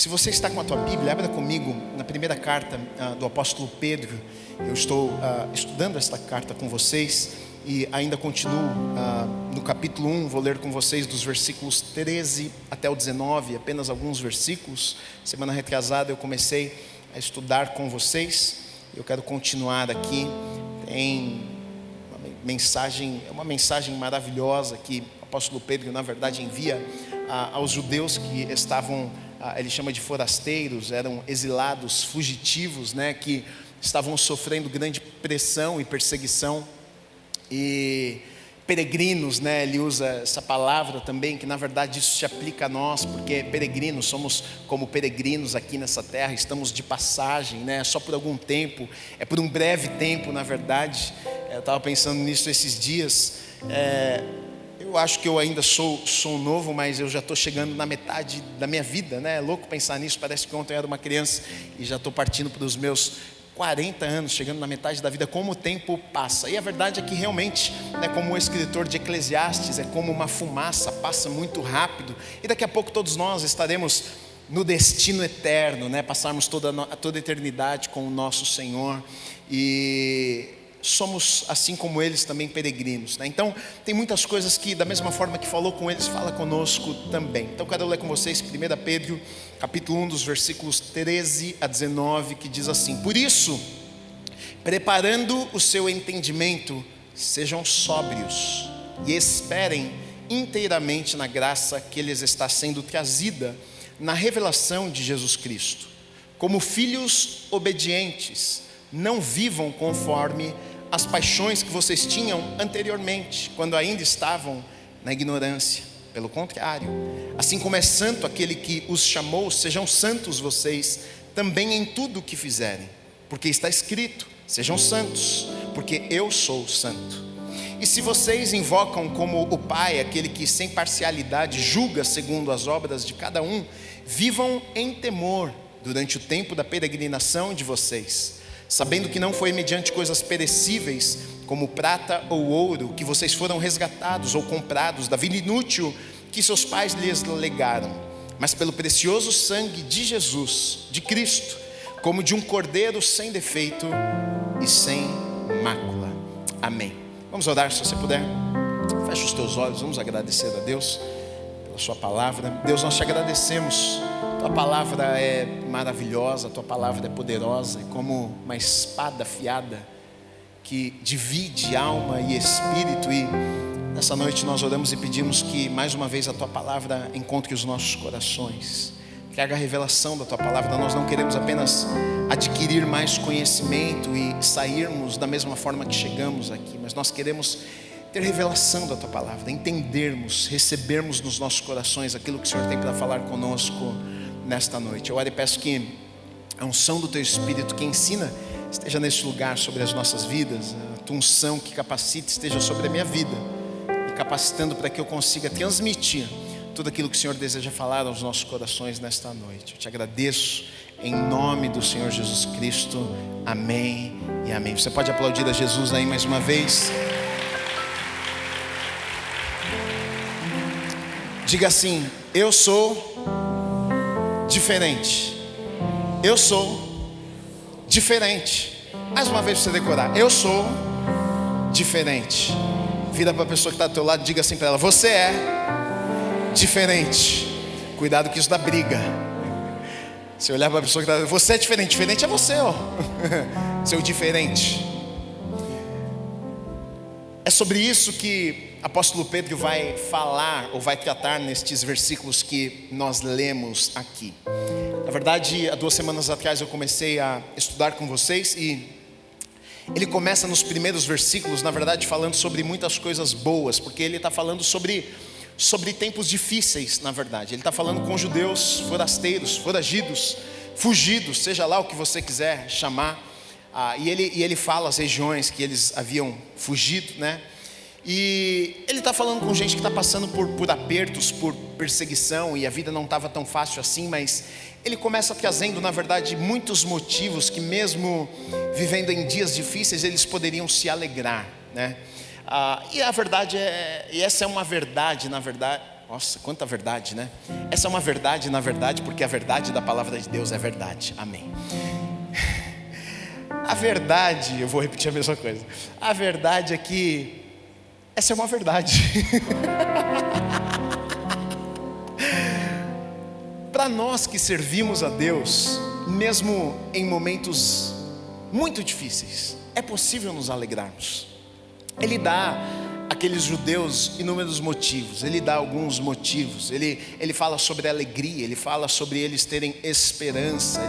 Se você está com a tua Bíblia, abra comigo na primeira carta do apóstolo Pedro. Eu estou estudando esta carta com vocês e ainda continuo no capítulo 1. Vou ler com vocês dos versículos 13 até o 19, apenas alguns versículos. Semana retrasada eu comecei a estudar com vocês. Eu quero continuar aqui. Tem uma mensagem maravilhosa que o apóstolo Pedro, na verdade, envia aos judeus que estavam, ele chama de forasteiros, eram exilados, fugitivos, né, que estavam sofrendo grande pressão e perseguição, e peregrinos, né, ele usa essa palavra também, que na verdade isso se aplica a nós, porque peregrinos, somos como peregrinos aqui nessa terra, estamos de passagem, né, só por algum tempo, é por um breve tempo, na verdade. Eu estava pensando nisso esses dias. Eu acho que eu ainda sou novo, mas eu já estou chegando na metade da minha vida, né? É louco pensar nisso, parece que ontem eu era uma criança e já estou partindo para os meus 40 anos, chegando na metade da vida. Como o tempo passa. E a verdade é que realmente, né, como o escritor de Eclesiastes, é como uma fumaça, passa muito rápido. E daqui a pouco todos nós estaremos no destino eterno, né? Passarmos toda a eternidade com o nosso Senhor. E somos, assim como eles, também peregrinos, né? Então tem muitas coisas que, da mesma forma que falou com eles, fala conosco também. Então quero ler com vocês 1 Pedro capítulo 1 dos versículos 13 a 19, que diz assim: por isso, preparando o seu entendimento, sejam sóbrios e esperem inteiramente na graça que lhes está sendo trazida na revelação de Jesus Cristo. Como filhos obedientes, não vivam conforme as paixões que vocês tinham anteriormente, quando ainda estavam na ignorância. Pelo contrário, assim como é santo aquele que os chamou, sejam santos vocês também em tudo o que fizerem, porque está escrito: sejam santos, porque eu sou santo. E se vocês invocam como o Pai aquele que sem parcialidade julga segundo as obras de cada um, vivam em temor durante o tempo da peregrinação de vocês, sabendo que não foi mediante coisas perecíveis, como prata ou ouro, que vocês foram resgatados ou comprados da vida inútil que seus pais lhes legaram, mas pelo precioso sangue de Jesus, de Cristo, como de um cordeiro sem defeito e sem mácula. Amém. Vamos orar, se você puder. Feche os teus olhos, vamos agradecer a Deus pela sua palavra. Deus, nós te agradecemos. Tua palavra é maravilhosa, tua palavra é poderosa, é como uma espada afiada que divide alma e espírito. E nessa noite nós oramos e pedimos que mais uma vez a tua palavra encontre os nossos corações, traga a revelação da tua palavra. Nós não queremos apenas adquirir mais conhecimento e sairmos da mesma forma que chegamos aqui, mas nós queremos ter revelação da tua palavra, entendermos, recebermos nos nossos corações aquilo que o Senhor tem para falar conosco nesta noite. Eu oro e peço que a unção do teu Espírito que ensina esteja neste lugar sobre as nossas vidas. A tua unção que capacita esteja sobre a minha vida, me capacitando para que eu consiga transmitir tudo aquilo que o Senhor deseja falar aos nossos corações nesta noite. Eu te agradeço em nome do Senhor Jesus Cristo. Amém e amém. Você pode aplaudir a Jesus aí mais uma vez. Diga assim: eu sou diferente. Eu sou diferente. Mais uma vez para você decorar: eu sou diferente. Vira para a pessoa que está do teu lado e diga assim para ela: você é diferente. Cuidado que isso dá briga. Se olhar para a pessoa que está, você é diferente. Diferente é você, ó. Seu diferente. É sobre isso que o apóstolo Pedro vai falar, ou vai tratar nestes versículos que nós lemos aqui. Na verdade, há 2 semanas atrás eu comecei a estudar com vocês, e ele começa nos primeiros versículos, na verdade, falando sobre muitas coisas boas, porque ele está falando sobre tempos difíceis, na verdade. Ele está falando com judeus forasteiros, foragidos, fugidos, seja lá o que você quiser chamar. E ele fala as regiões que eles haviam fugido, né? E ele está falando com gente que está passando por apertos, por perseguição, e a vida não estava tão fácil assim, mas ele começa trazendo, na verdade, muitos motivos que mesmo vivendo em dias difíceis, eles poderiam se alegrar, né? E a verdade e essa é uma verdade, na verdade, Nossa, quanta verdade, né? Essa é uma verdade, na verdade, porque a verdade da palavra de Deus é verdade. Amém. A verdade, eu vou repetir a mesma coisa. A verdade é que essa é uma verdade. Para nós que servimos a Deus, mesmo em momentos muito difíceis, é possível nos alegrarmos. Ele dá àqueles judeus inúmeros motivos, ele dá alguns motivos, ele fala sobre alegria, ele fala sobre eles terem esperança,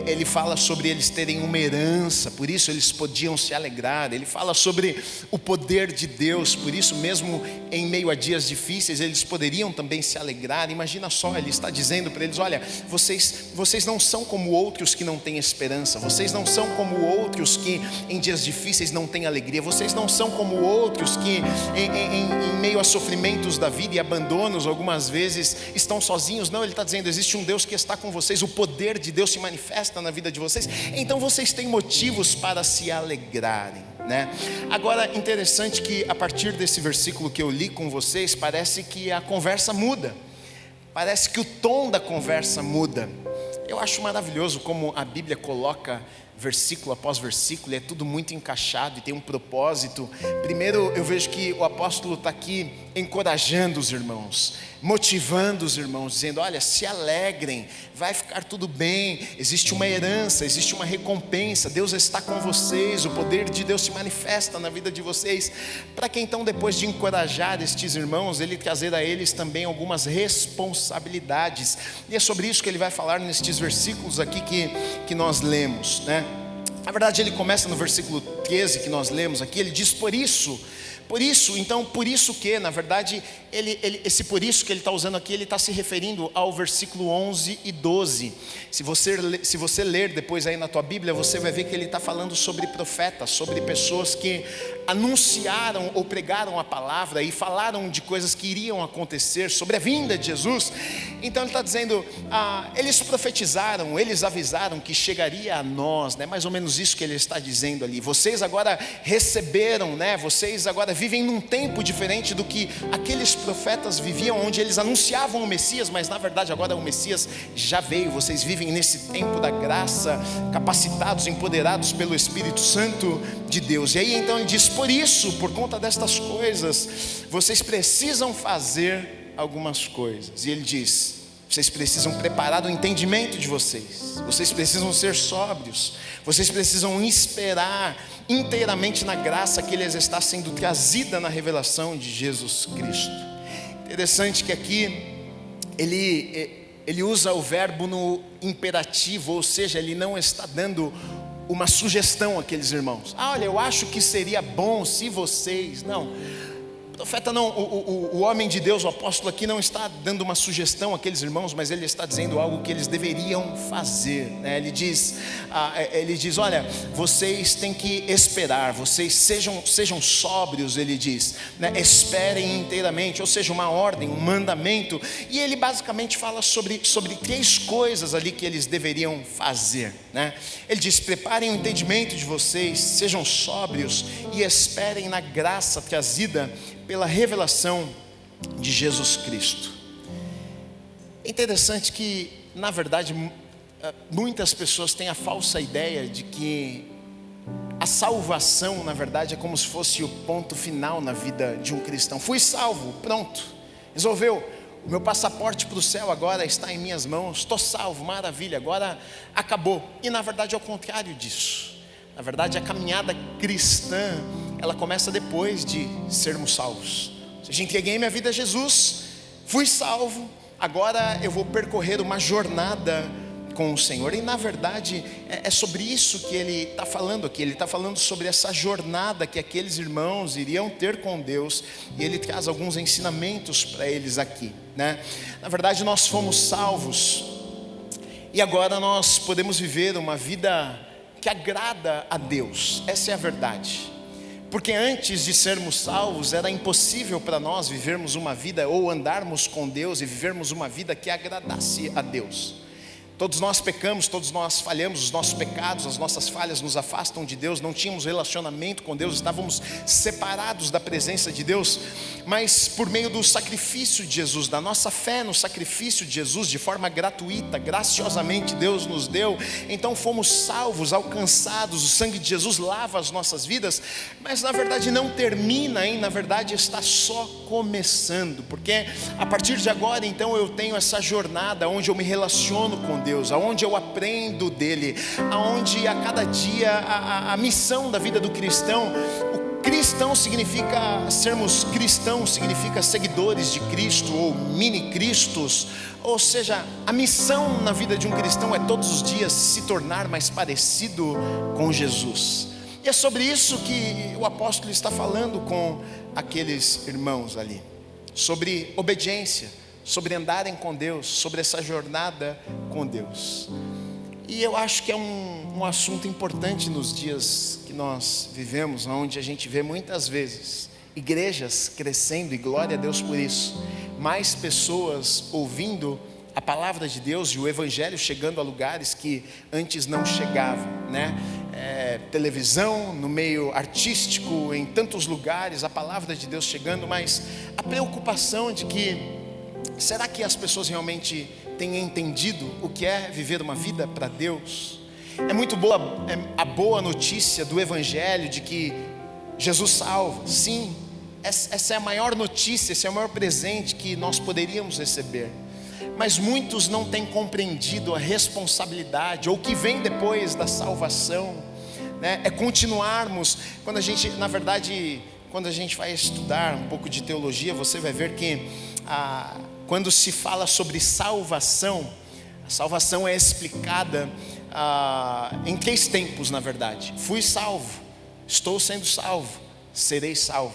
ele fala sobre eles terem uma herança, por isso eles podiam se alegrar, ele fala sobre o poder de Deus, por isso mesmo em meio a dias difíceis eles poderiam também se alegrar. Imagina só, ele está dizendo para eles: olha, vocês não são como outros que não têm esperança, vocês não são como outros que em dias difíceis não têm alegria, vocês não são como outros que em meio a sofrimentos da vida e abandonos algumas vezes estão sozinhos. Não, ele está dizendo: existe um Deus que está com vocês, o poder de Deus se manifesta na vida de vocês, então vocês têm motivos para se alegrarem, né? Agora, interessante que a partir desse versículo que eu li com vocês, parece que a conversa muda, parece que o tom da conversa muda. Eu acho maravilhoso como a Bíblia coloca versículo após versículo, é tudo muito encaixado e tem um propósito. Primeiro eu vejo que o apóstolo está aqui encorajando os irmãos, motivando os irmãos, dizendo: olha, se alegrem, vai ficar tudo bem, existe uma herança, existe uma recompensa, Deus está com vocês, o poder de Deus se manifesta na vida de vocês. Para que então, depois de encorajar estes irmãos, ele trazer a eles também algumas responsabilidades, e é sobre isso que ele vai falar nestes versículos aqui que nós lemos, né? Na verdade ele começa no versículo 13 que nós lemos aqui, ele diz: por isso, então, por isso que, na verdade, esse por isso que ele está usando aqui, ele está se referindo ao versículo 11 e 12. Se você ler depois aí na tua Bíblia, você vai ver que ele está falando sobre profetas, sobre pessoas que anunciaram ou pregaram a palavra e falaram de coisas que iriam acontecer, sobre a vinda de Jesus. Então ele está dizendo, eles profetizaram, eles avisaram que chegaria a nós, né? Mais ou menos isso que ele está dizendo ali. Vocês agora receberam, né? Vocês agora vivem num tempo diferente do que aqueles profetas viviam, onde eles anunciavam o Messias, mas na verdade agora o Messias já veio. Vocês vivem nesse tempo da graça, capacitados, empoderados pelo Espírito Santo de Deus. E aí então ele diz: por isso, por conta destas coisas, vocês precisam fazer algumas coisas. E ele diz: vocês precisam preparar o entendimento de vocês, vocês precisam ser sóbrios, vocês precisam esperar inteiramente na graça que lhes está sendo trazida na revelação de Jesus Cristo. Interessante que aqui ele usa o verbo no imperativo, ou seja, ele não está dando uma sugestão àqueles irmãos. Olha, eu acho que seria bom se vocês... Não, o profeta não, o homem de Deus, o apóstolo aqui não está dando uma sugestão àqueles irmãos, mas ele está dizendo algo que eles deveriam fazer, né? Ele diz, olha, vocês têm que esperar, vocês sejam sóbrios, ele diz, né? Esperem inteiramente, ou seja, uma ordem, um mandamento. E ele basicamente fala sobre 3 coisas ali que eles deveriam fazer, né? Ele diz: preparem o entendimento de vocês, sejam sóbrios e esperem na graça trazida pela revelação de Jesus Cristo. É interessante que, na verdade, muitas pessoas têm a falsa ideia de que a salvação, na verdade, é como se fosse o ponto final na vida de um cristão. Fui salvo, pronto, resolveu. O meu passaporte para o céu agora está em minhas mãos, estou salvo, maravilha, agora acabou. E na verdade é o contrário disso. Na verdade, a caminhada cristã, ela começa depois de sermos salvos. Ou seja, entreguei minha vida a Jesus, fui salvo, agora eu vou percorrer uma jornada com o Senhor. E na verdade é sobre isso que ele está falando aqui. Ele está falando sobre essa jornada que aqueles irmãos iriam ter com Deus, e ele traz alguns ensinamentos para eles aqui, né? Na verdade, nós fomos salvos e agora nós podemos viver uma vida que agrada a Deus. Essa é a verdade. Porque antes de sermos salvos, era impossível para nós vivermos uma vida, ou andarmos com Deus e vivermos uma vida que agradasse a Deus. Todos nós pecamos, todos nós falhamos, os nossos pecados, as nossas falhas nos afastam de Deus, não tínhamos relacionamento com Deus, estávamos separados da presença de Deus. mas por meio do sacrifício de Jesus, da nossa fé no sacrifício de Jesus, de forma gratuita, graciosamente Deus nos deu, então fomos salvos, alcançados, o sangue de Jesus lava as nossas vidas, mas na verdade não termina, hein? Na verdade está só começando, porque a partir de agora então eu tenho essa jornada onde eu me relaciono com Deus, aonde eu aprendo dele, aonde a cada dia a missão da vida do cristão, o cristão significa, sermos cristãos significa seguidores de Cristo ou mini-cristos, ou seja, a missão na vida de um cristão é todos os dias se tornar mais parecido com Jesus. E é sobre isso que o apóstolo está falando com aqueles irmãos ali, sobre obediência, sobre andarem com Deus, sobre essa jornada com Deus. E eu acho que é um assunto importante nos dias que nós vivemos, onde a gente vê muitas vezes igrejas crescendo, e glória a Deus por isso, mais pessoas ouvindo a palavra de Deus e o evangelho chegando a lugares que antes não chegavam, né? Televisão, no meio artístico, em tantos lugares, a palavra de Deus chegando, mas a preocupação de que, será que as pessoas realmente têm entendido o que é viver uma vida para Deus? É muito boa a boa notícia do evangelho de que Jesus salva, sim, essa é a maior notícia, esse é o maior presente que nós poderíamos receber. Mas muitos não têm compreendido a responsabilidade, ou o que vem depois da salvação, né? É continuarmos, quando a gente, na verdade, quando a gente vai estudar um pouco de teologia, você vai ver que quando se fala sobre salvação, a salvação é explicada em 3 tempos, na verdade. Fui salvo, estou sendo salvo, serei salvo.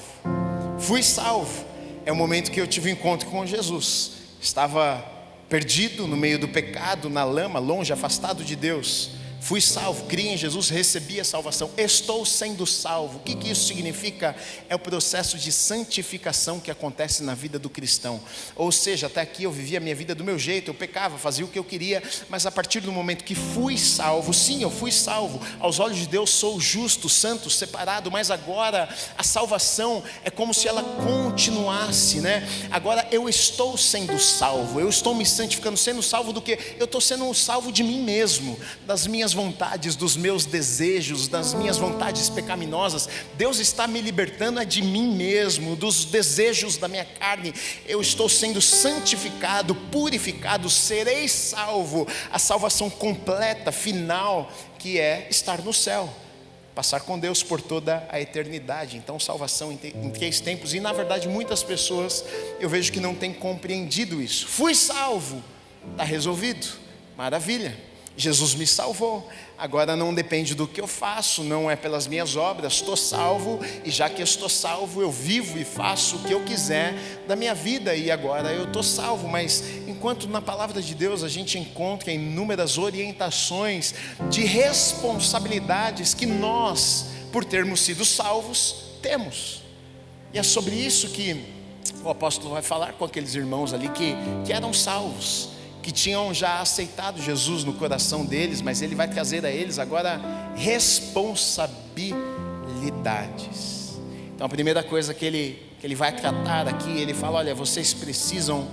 Fui salvo, é o momento que eu tive um encontro com Jesus, estava perdido no meio do pecado, na lama, longe, afastado de Deus. Fui salvo, criei em Jesus, recebi a salvação, estou sendo salvo. O que isso significa? É o processo de santificação que acontece na vida do cristão. Ou seja, até aqui eu vivia a minha vida do meu jeito, eu pecava, fazia o que eu queria, mas a partir do momento que fui salvo, sim, eu fui salvo, aos olhos de Deus sou justo, santo, separado, mas agora a salvação é como se ela continuasse, né? Agora eu estou sendo salvo, eu estou me santificando, sendo salvo do que? Eu estou sendo salvo de mim mesmo, das minhas vontades, dos meus desejos, das minhas vontades pecaminosas. Deus está me libertando de mim mesmo, dos desejos da minha carne. Eu estou sendo santificado, purificado, serei salvo. A salvação completa, final, que é estar no céu, passar com Deus por toda a eternidade. Então salvação em 3 tempos. E na verdade muitas pessoas eu vejo que não têm compreendido isso. Fui salvo, está resolvido, maravilha. Jesus me salvou, agora não depende do que eu faço, não é pelas minhas obras, estou salvo, e já que eu estou salvo, eu vivo e faço o que eu quiser da minha vida, e agora eu estou salvo. Mas enquanto na palavra de Deus a gente encontra inúmeras orientações de responsabilidades que nós, por termos sido salvos, temos. E é sobre isso que o apóstolo vai falar com aqueles irmãos ali que eram salvos, que tinham já aceitado Jesus no coração deles, mas ele vai trazer a eles agora responsabilidades. Então a primeira coisa que ele vai tratar aqui, ele fala: olha, vocês precisam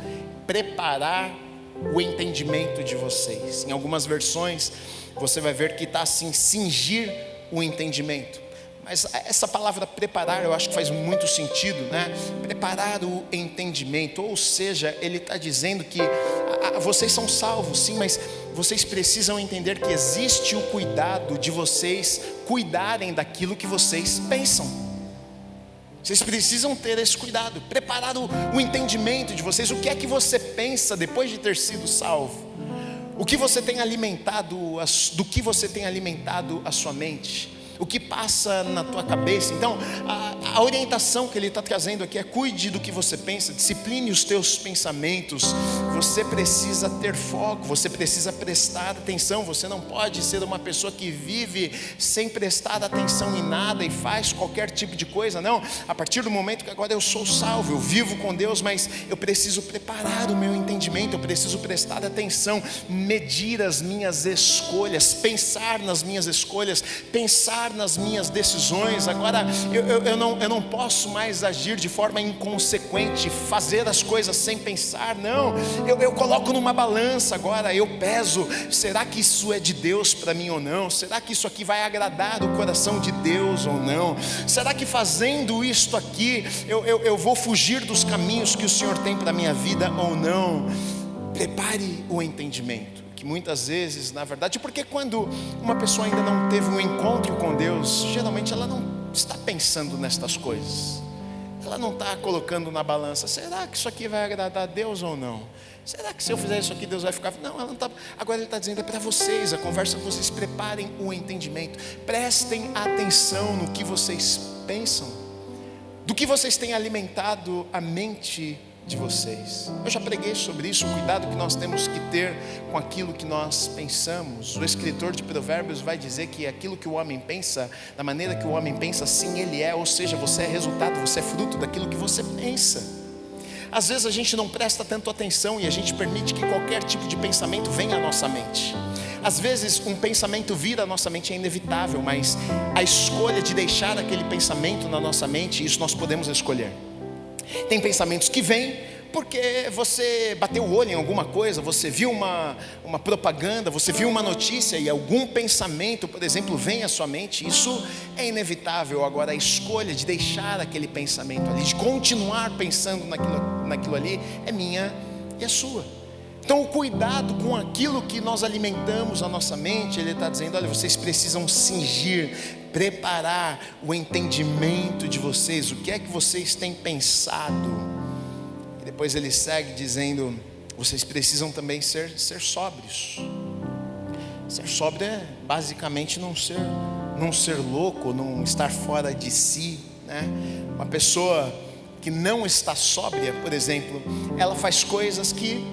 preparar o entendimento de vocês. Em algumas versões você vai ver que está assim, cingir o entendimento. Mas essa palavra preparar, eu acho que faz muito sentido, né? Preparar o entendimento, ou seja, ele está dizendo que vocês são salvos, sim, mas vocês precisam entender que existe o cuidado de vocês cuidarem daquilo que vocês pensam. Vocês precisam ter esse cuidado, preparar o entendimento de vocês. O que é que você pensa depois de ter sido salvo? O que você tem alimentado, do que você tem alimentado a sua mente? O que passa na tua cabeça? Então a orientação que ele está trazendo aqui é: cuide do que você pensa, discipline os teus pensamentos. você precisa ter foco, você precisa prestar atenção. Você não pode ser uma pessoa que vive sem prestar atenção em nada e faz qualquer tipo de coisa. Não, a partir do momento que agora eu sou salvo, eu vivo com Deus, mas eu preciso preparar o meu entendimento, eu preciso prestar atenção, medir as minhas escolhas, pensar nas minhas escolhas, pensar nas minhas decisões. Agora eu não posso mais agir de forma inconsequente, fazer as coisas sem pensar. Não, eu coloco numa balança agora, eu peso, será que isso é de Deus para mim ou não? Será que isso aqui vai agradar o coração de Deus ou não? Será que fazendo isto aqui, eu vou fugir dos caminhos que o Senhor tem para a minha vida ou não? Prepare o entendimento, que muitas vezes, na verdade, porque quando uma pessoa ainda não teve um encontro com Deus, geralmente ela não está pensando nestas coisas. Ela não está colocando na balança, será que isso aqui vai agradar a Deus ou não? Será que se eu fizer isso aqui Deus vai ficar... Não, ela não está. Agora ele está dizendo, é para vocês, a conversa que vocês preparem o entendimento. Prestem atenção no que vocês pensam, do que vocês têm alimentado a mente de vocês. Eu já preguei sobre isso, o cuidado que nós temos que ter com aquilo que nós pensamos. O escritor de Provérbios vai dizer que aquilo que o homem pensa, da maneira que o homem pensa, assim ele é. Ou seja, você é resultado, você é fruto daquilo que você pensa. Às vezes a gente não presta tanto atenção e a gente permite que qualquer tipo de pensamento venha à nossa mente. Às vezes um pensamento vir à nossa mente é inevitável, mas a escolha de deixar aquele pensamento na nossa mente, isso nós podemos escolher. Tem pensamentos que vêm porque você bateu o olho em alguma coisa, você viu uma propaganda, você viu uma notícia e algum pensamento, por exemplo, vem à sua mente. Isso é inevitável. Agora a escolha de deixar aquele pensamento ali, de continuar pensando naquilo ali, é minha e é sua. Então o cuidado com aquilo que nós alimentamos a nossa mente, ele está dizendo, olha, vocês precisam cingir, preparar o entendimento de vocês, o que é que vocês têm pensado. E depois ele segue dizendo, vocês precisam também ser sóbrios. Ser sóbrio é basicamente não ser louco, não estar fora de si, né? Uma pessoa que não está sóbria, por exemplo, ela faz coisas que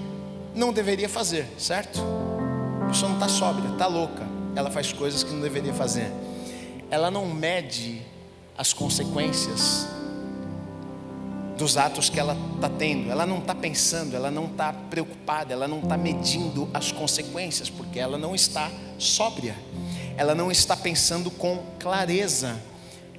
não deveria fazer, certo? A pessoa não está sóbria, está louca, ela faz coisas que não deveria fazer. Ela não mede as consequências dos atos que ela está tendo. Ela não está pensando, ela não está preocupada, ela não está medindo as consequências, porque ela não está sóbria. Ela não está pensando com clareza.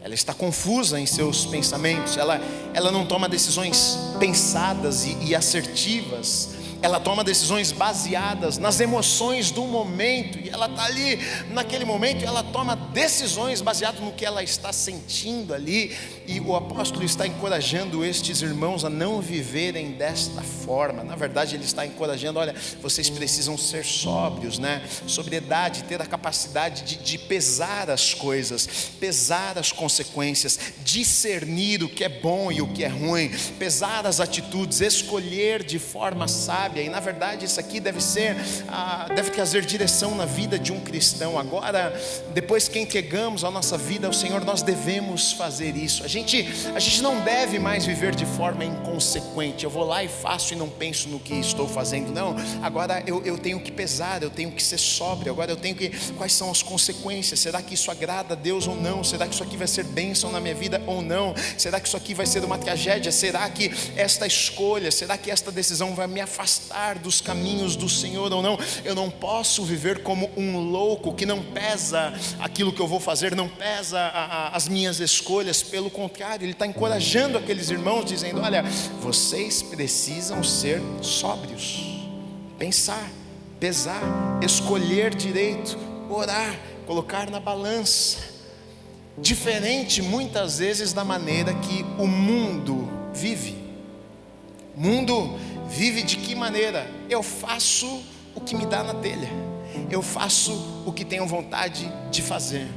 Ela está confusa em seus pensamentos. Ela não toma decisões pensadas e assertivas. Ela toma decisões baseadas nas emoções do momento, e ela está ali naquele momento, e ela toma decisões baseadas no que ela está sentindo ali. E o apóstolo está encorajando estes irmãos a não viverem desta forma. Na verdade ele está encorajando, olha, vocês precisam ser sóbrios, né? Sobriedade, ter a capacidade de pesar as coisas, pesar as consequências, discernir o que é bom e o que é ruim, pesar as atitudes, escolher de forma sábia. E na verdade isso aqui deve trazer direção na vida de um cristão. Agora, depois que entregamos a nossa vida ao Senhor, nós devemos fazer isso. A gente não deve mais viver de forma inconsequente. Eu vou lá e faço e não penso no que estou fazendo. Não, agora eu tenho que pesar, eu tenho que ser sóbrio. Agora eu tenho que, quais são as consequências? Será que isso agrada a Deus ou não? Será que isso aqui vai ser bênção na minha vida ou não? Será que isso aqui vai ser uma tragédia? Será que esta escolha, será que esta decisão vai me afastar dos caminhos do Senhor ou não? Eu não posso viver como um louco que não pesa aquilo que eu vou fazer, não pesa as minhas escolhas. Pelo contrário, ele está encorajando aqueles irmãos, dizendo, olha, vocês precisam ser sóbrios, pensar, pesar, escolher direito, orar, colocar na balança. Diferente muitas vezes da maneira que o mundo vive. O mundo vive de que maneira? Eu faço o que me dá na telha, eu faço o que tenho vontade de fazer,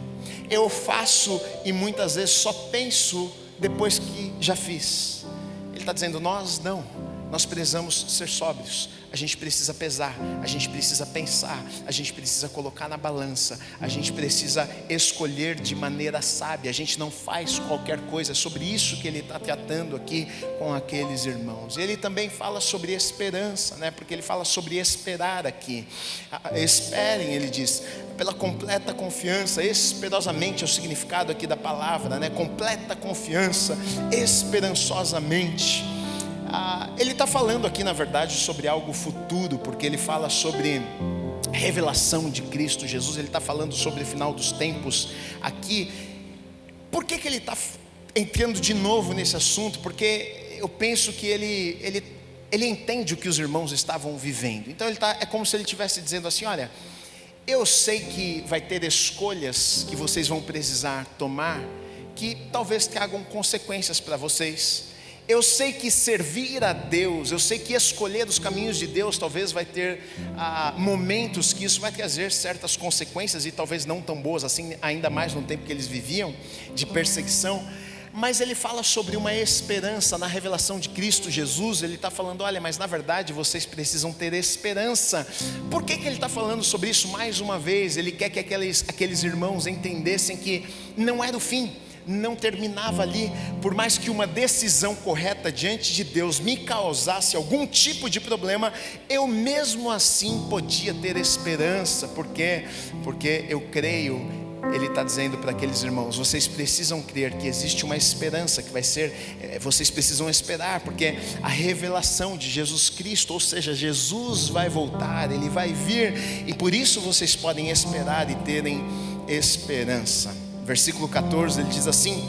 eu faço e muitas vezes só penso depois que já fiz. Ele está dizendo, nós precisamos ser sóbrios. a gente precisa pesar, a gente precisa pensar, a gente precisa colocar na balança, a gente precisa escolher de maneira sábia. A gente não faz qualquer coisa. É sobre isso que ele está tratando aqui com aqueles irmãos. Ele também fala sobre esperança, né? Porque ele fala sobre esperar aqui. Esperem, ele diz, pela completa confiança. Esperosamente é o significado aqui da palavra, né? Completa confiança, esperançosamente. Ele está falando aqui, na verdade, sobre algo futuro, porque ele fala sobre revelação de Cristo Jesus. Ele está falando sobre o final dos tempos aqui. Por que ele está entrando de novo nesse assunto? Porque eu penso que ele entende o que os irmãos estavam vivendo. Então é como se ele estivesse dizendo assim: olha, eu sei que vai ter escolhas que vocês vão precisar tomar, que talvez tragam consequências para vocês. Eu sei que servir a Deus, eu sei que escolher os caminhos de Deus talvez vai ter momentos que isso vai trazer certas consequências, e talvez não tão boas assim, ainda mais no tempo que eles viviam de perseguição. Mas ele fala sobre uma esperança na revelação de Cristo Jesus. Ele está falando: olha, mas na verdade vocês precisam ter esperança. Por que ele está falando sobre isso mais uma vez? Ele quer que aqueles irmãos entendessem que não era o fim, não terminava ali. Por mais que uma decisão correta diante de Deus me causasse algum tipo de problema, eu mesmo assim podia ter esperança. Por quê? Porque eu creio. Ele está dizendo para aqueles irmãos: vocês precisam crer que existe uma esperança que vai ser, vocês precisam esperar, porque a revelação de Jesus Cristo, ou seja, Jesus vai voltar, Ele vai vir, e por isso vocês podem esperar e terem esperança. Versículo 14, ele diz assim: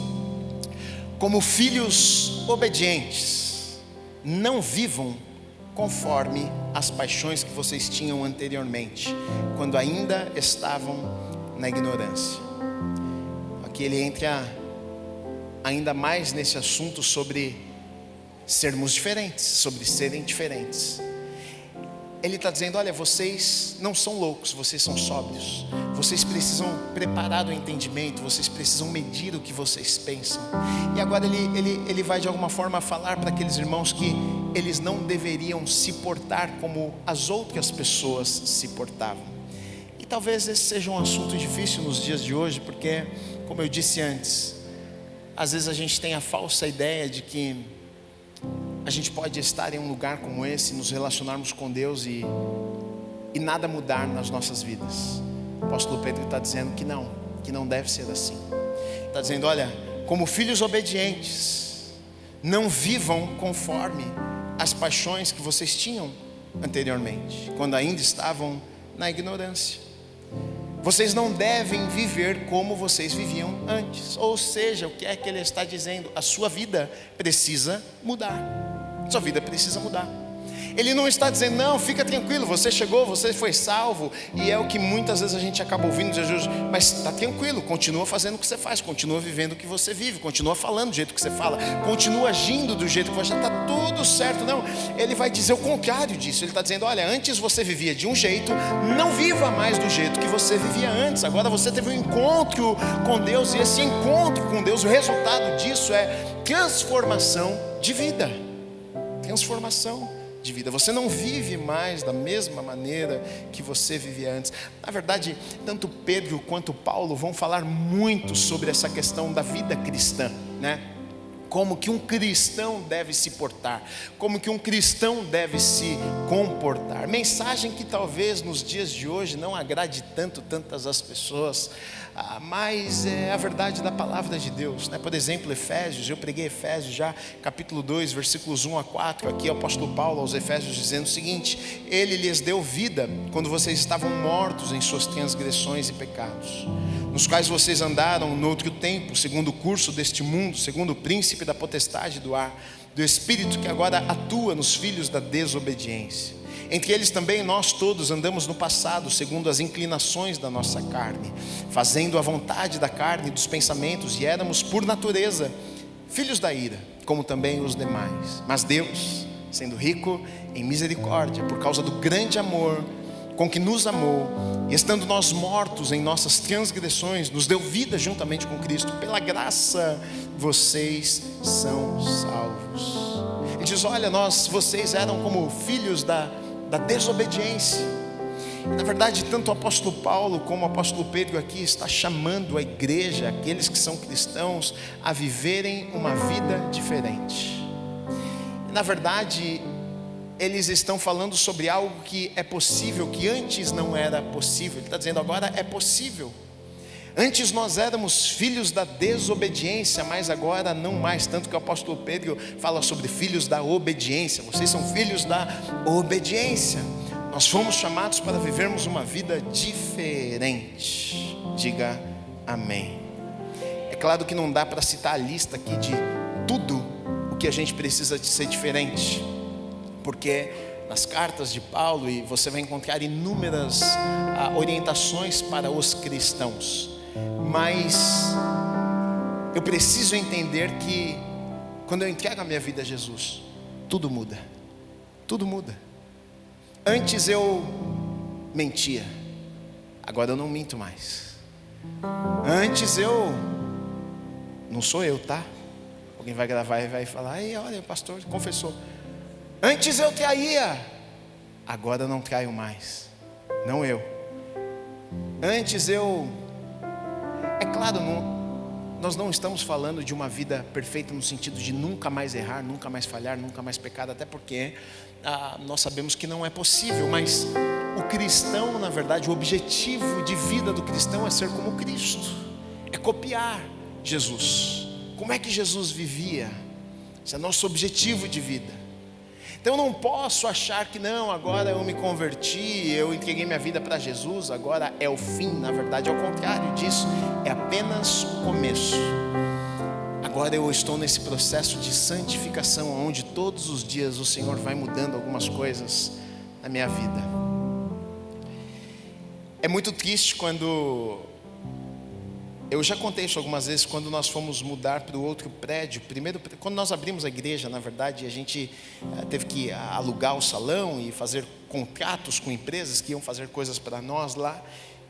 como filhos obedientes, não vivam conforme as paixões que vocês tinham anteriormente, quando ainda estavam na ignorância. Aqui ele entra ainda mais nesse assunto sobre sermos diferentes, sobre serem diferentes. Ele está dizendo: olha, vocês não são loucos, vocês são sóbrios. Vocês precisam preparar o entendimento, vocês precisam medir o que vocês pensam. E agora ele vai de alguma forma falar para aqueles irmãos que eles não deveriam se portar como as outras pessoas se portavam. E talvez esse seja um assunto difícil nos dias de hoje, porque, como eu disse antes, às vezes a gente tem a falsa ideia de que a gente pode estar em um lugar como esse, nos relacionarmos com Deus e nada mudar nas nossas vidas. O apóstolo Pedro está dizendo que não deve ser assim. Está dizendo: olha, como filhos obedientes, não vivam conforme as paixões que vocês tinham anteriormente, quando ainda estavam na ignorância. Vocês não devem viver como vocês viviam antes. Ou seja, o que é que ele está dizendo? A sua vida precisa mudar. Sua vida precisa mudar. Ele não está dizendo: não, fica tranquilo, você chegou, você foi salvo. E é o que muitas vezes a gente acaba ouvindo de Jesus: mas está tranquilo, continua fazendo o que você faz, continua vivendo o que você vive, continua falando do jeito que você fala, continua agindo do jeito que você está tudo certo. Não, ele vai dizer o contrário disso. Ele está dizendo: olha, antes você vivia de um jeito, não viva mais do jeito que você vivia antes. Agora você teve um encontro com Deus, e esse encontro com Deus, o resultado disso é transformação de vida. Transformação de vida. Você não vive mais da mesma maneira que você vivia antes. Na verdade, tanto Pedro quanto Paulo vão falar muito sobre essa questão da vida cristã, né? Como que um cristão deve se portar, como que um cristão deve se comportar. Mensagem que talvez nos dias de hoje não agrade tantas as pessoas, mas é a verdade da palavra de Deus, né? Por exemplo, Efésios, eu preguei Efésios já, capítulo 2, versículos 1 a 4, aqui é o apóstolo Paulo aos Efésios dizendo o seguinte: ele lhes deu vida quando vocês estavam mortos em suas transgressões e pecados, nos quais vocês andaram no outro tempo, segundo o curso deste mundo, segundo o príncipe da potestade do ar, do espírito que agora atua nos filhos da desobediência. Entre eles também nós todos andamos no passado, segundo as inclinações da nossa carne, fazendo a vontade da carne e dos pensamentos, e éramos por natureza filhos da ira, como também os demais. Mas Deus, sendo rico em misericórdia, por causa do grande amor com que nos amou, e estando nós mortos em nossas transgressões, nos deu vida juntamente com Cristo. Pela graça vocês são salvos. Ele diz: olha, vocês eram como filhos da da desobediência. Na verdade, tanto o apóstolo Paulo como o apóstolo Pedro aqui está chamando a igreja, aqueles que são cristãos, a viverem uma vida diferente. Na verdade, eles estão falando sobre algo que é possível, que antes não era possível. Ele está dizendo agora é possível. Antes nós éramos filhos da desobediência, mas agora não mais. Tanto que o apóstolo Pedro fala sobre filhos da obediência. Vocês são filhos da obediência. Nós fomos chamados para vivermos uma vida diferente. Diga amém. É claro que não dá para citar a lista aqui de tudo o que a gente precisa de ser diferente, porque nas cartas de Paulo e você vai encontrar inúmeras orientações para os cristãos. Mas eu preciso entender que quando eu entrego a minha vida a Jesus, tudo muda. Tudo muda. Antes eu mentia, agora eu não minto mais. Antes eu, não sou eu, tá? Alguém vai gravar e vai falar: "Ei, olha, o pastor confessou. Antes eu traía, agora eu não traio mais." Não eu. Antes eu... É claro, nós não estamos falando de uma vida perfeita no sentido de nunca mais errar, nunca mais falhar, nunca mais pecar, até porque nós sabemos que não é possível. Mas o cristão, na verdade, o objetivo de vida do cristão é ser como Cristo, é copiar Jesus. Como é que Jesus vivia? Esse é nosso objetivo de vida. Então eu não posso achar que não, agora eu me converti, eu entreguei minha vida para Jesus, agora é o fim. Na verdade, ao contrário disso, é apenas o começo. Agora eu estou nesse processo de santificação, onde todos os dias o Senhor vai mudando algumas coisas na minha vida. É muito triste quando... Eu já contei isso algumas vezes, quando nós fomos mudar para o outro prédio. Primeiro, quando nós abrimos a igreja, na verdade, a gente teve que alugar o salão e fazer contratos com empresas que iam fazer coisas para nós lá.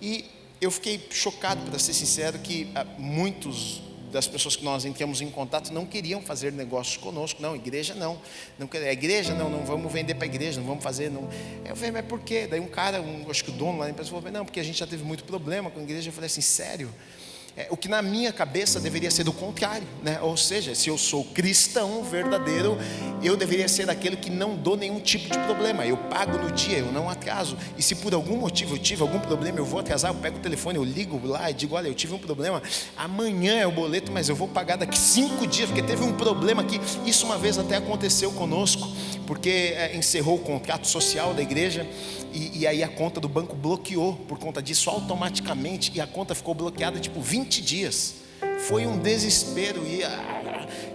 E eu fiquei chocado, para ser sincero, que muitos das pessoas que nós entramos em contato não queriam fazer negócios conosco. Não, igreja não. A igreja não vamos vender para a igreja, não vamos fazer. Não. Eu falei: "Mas por quê?" Daí um cara, acho que o dono lá da empresa falou: "Não, porque a gente já teve muito problema com a igreja." Eu falei assim: "Sério?" O que na minha cabeça deveria ser do contrário, né? Ou seja, se eu sou cristão verdadeiro, eu deveria ser aquele que não dou nenhum tipo de problema. Eu pago no dia, eu não atraso. E se por algum motivo eu tive algum problema, eu vou atrasar, eu pego o telefone, eu ligo lá e digo: "Olha, eu tive um problema, amanhã é o boleto, mas eu vou pagar daqui 5 dias, porque teve um problema aqui." Isso uma vez até aconteceu conosco, porque encerrou o contrato social da igreja. E aí a conta do banco bloqueou por conta disso automaticamente. E a conta ficou bloqueada tipo 20 dias. Foi um desespero. E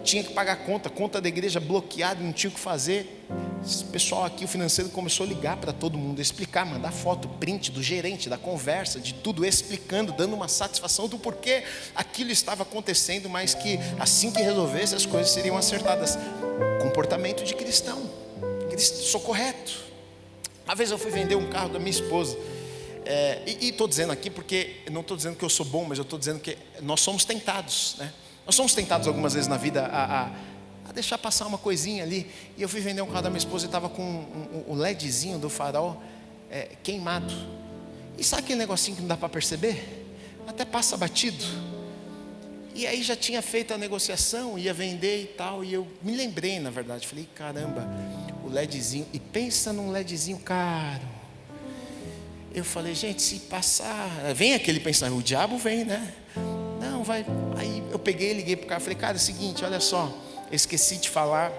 tinha que pagar a conta da igreja bloqueada, não tinha o que fazer. Esse pessoal aqui, o financeiro, começou a ligar para todo mundo, explicar, mandar foto, print do gerente, da conversa, de tudo, explicando, dando uma satisfação do porquê aquilo estava acontecendo, mas que assim que resolvesse as coisas seriam acertadas. Comportamento de cristão. Sou correto. Uma vez eu fui vender um carro da minha esposa, e estou dizendo aqui porque não estou dizendo que eu sou bom, mas eu estou dizendo que nós somos tentados, né? Nós somos tentados algumas vezes na vida a deixar passar uma coisinha ali. E eu fui vender um carro da minha esposa e estava com o LEDzinho do farol queimado. E sabe aquele negocinho que não dá para perceber? Até passa batido. E aí já tinha feito a negociação, ia vender e tal. E eu me lembrei, na verdade, falei: "Caramba, o LEDzinho." E pensa num LEDzinho caro. Eu falei: "Gente, se passar..." Vem aquele pensamento, o diabo vem, né? Não, vai. Aí eu peguei, liguei pro cara, falei: "Cara, é o seguinte, olha só, eu esqueci de falar,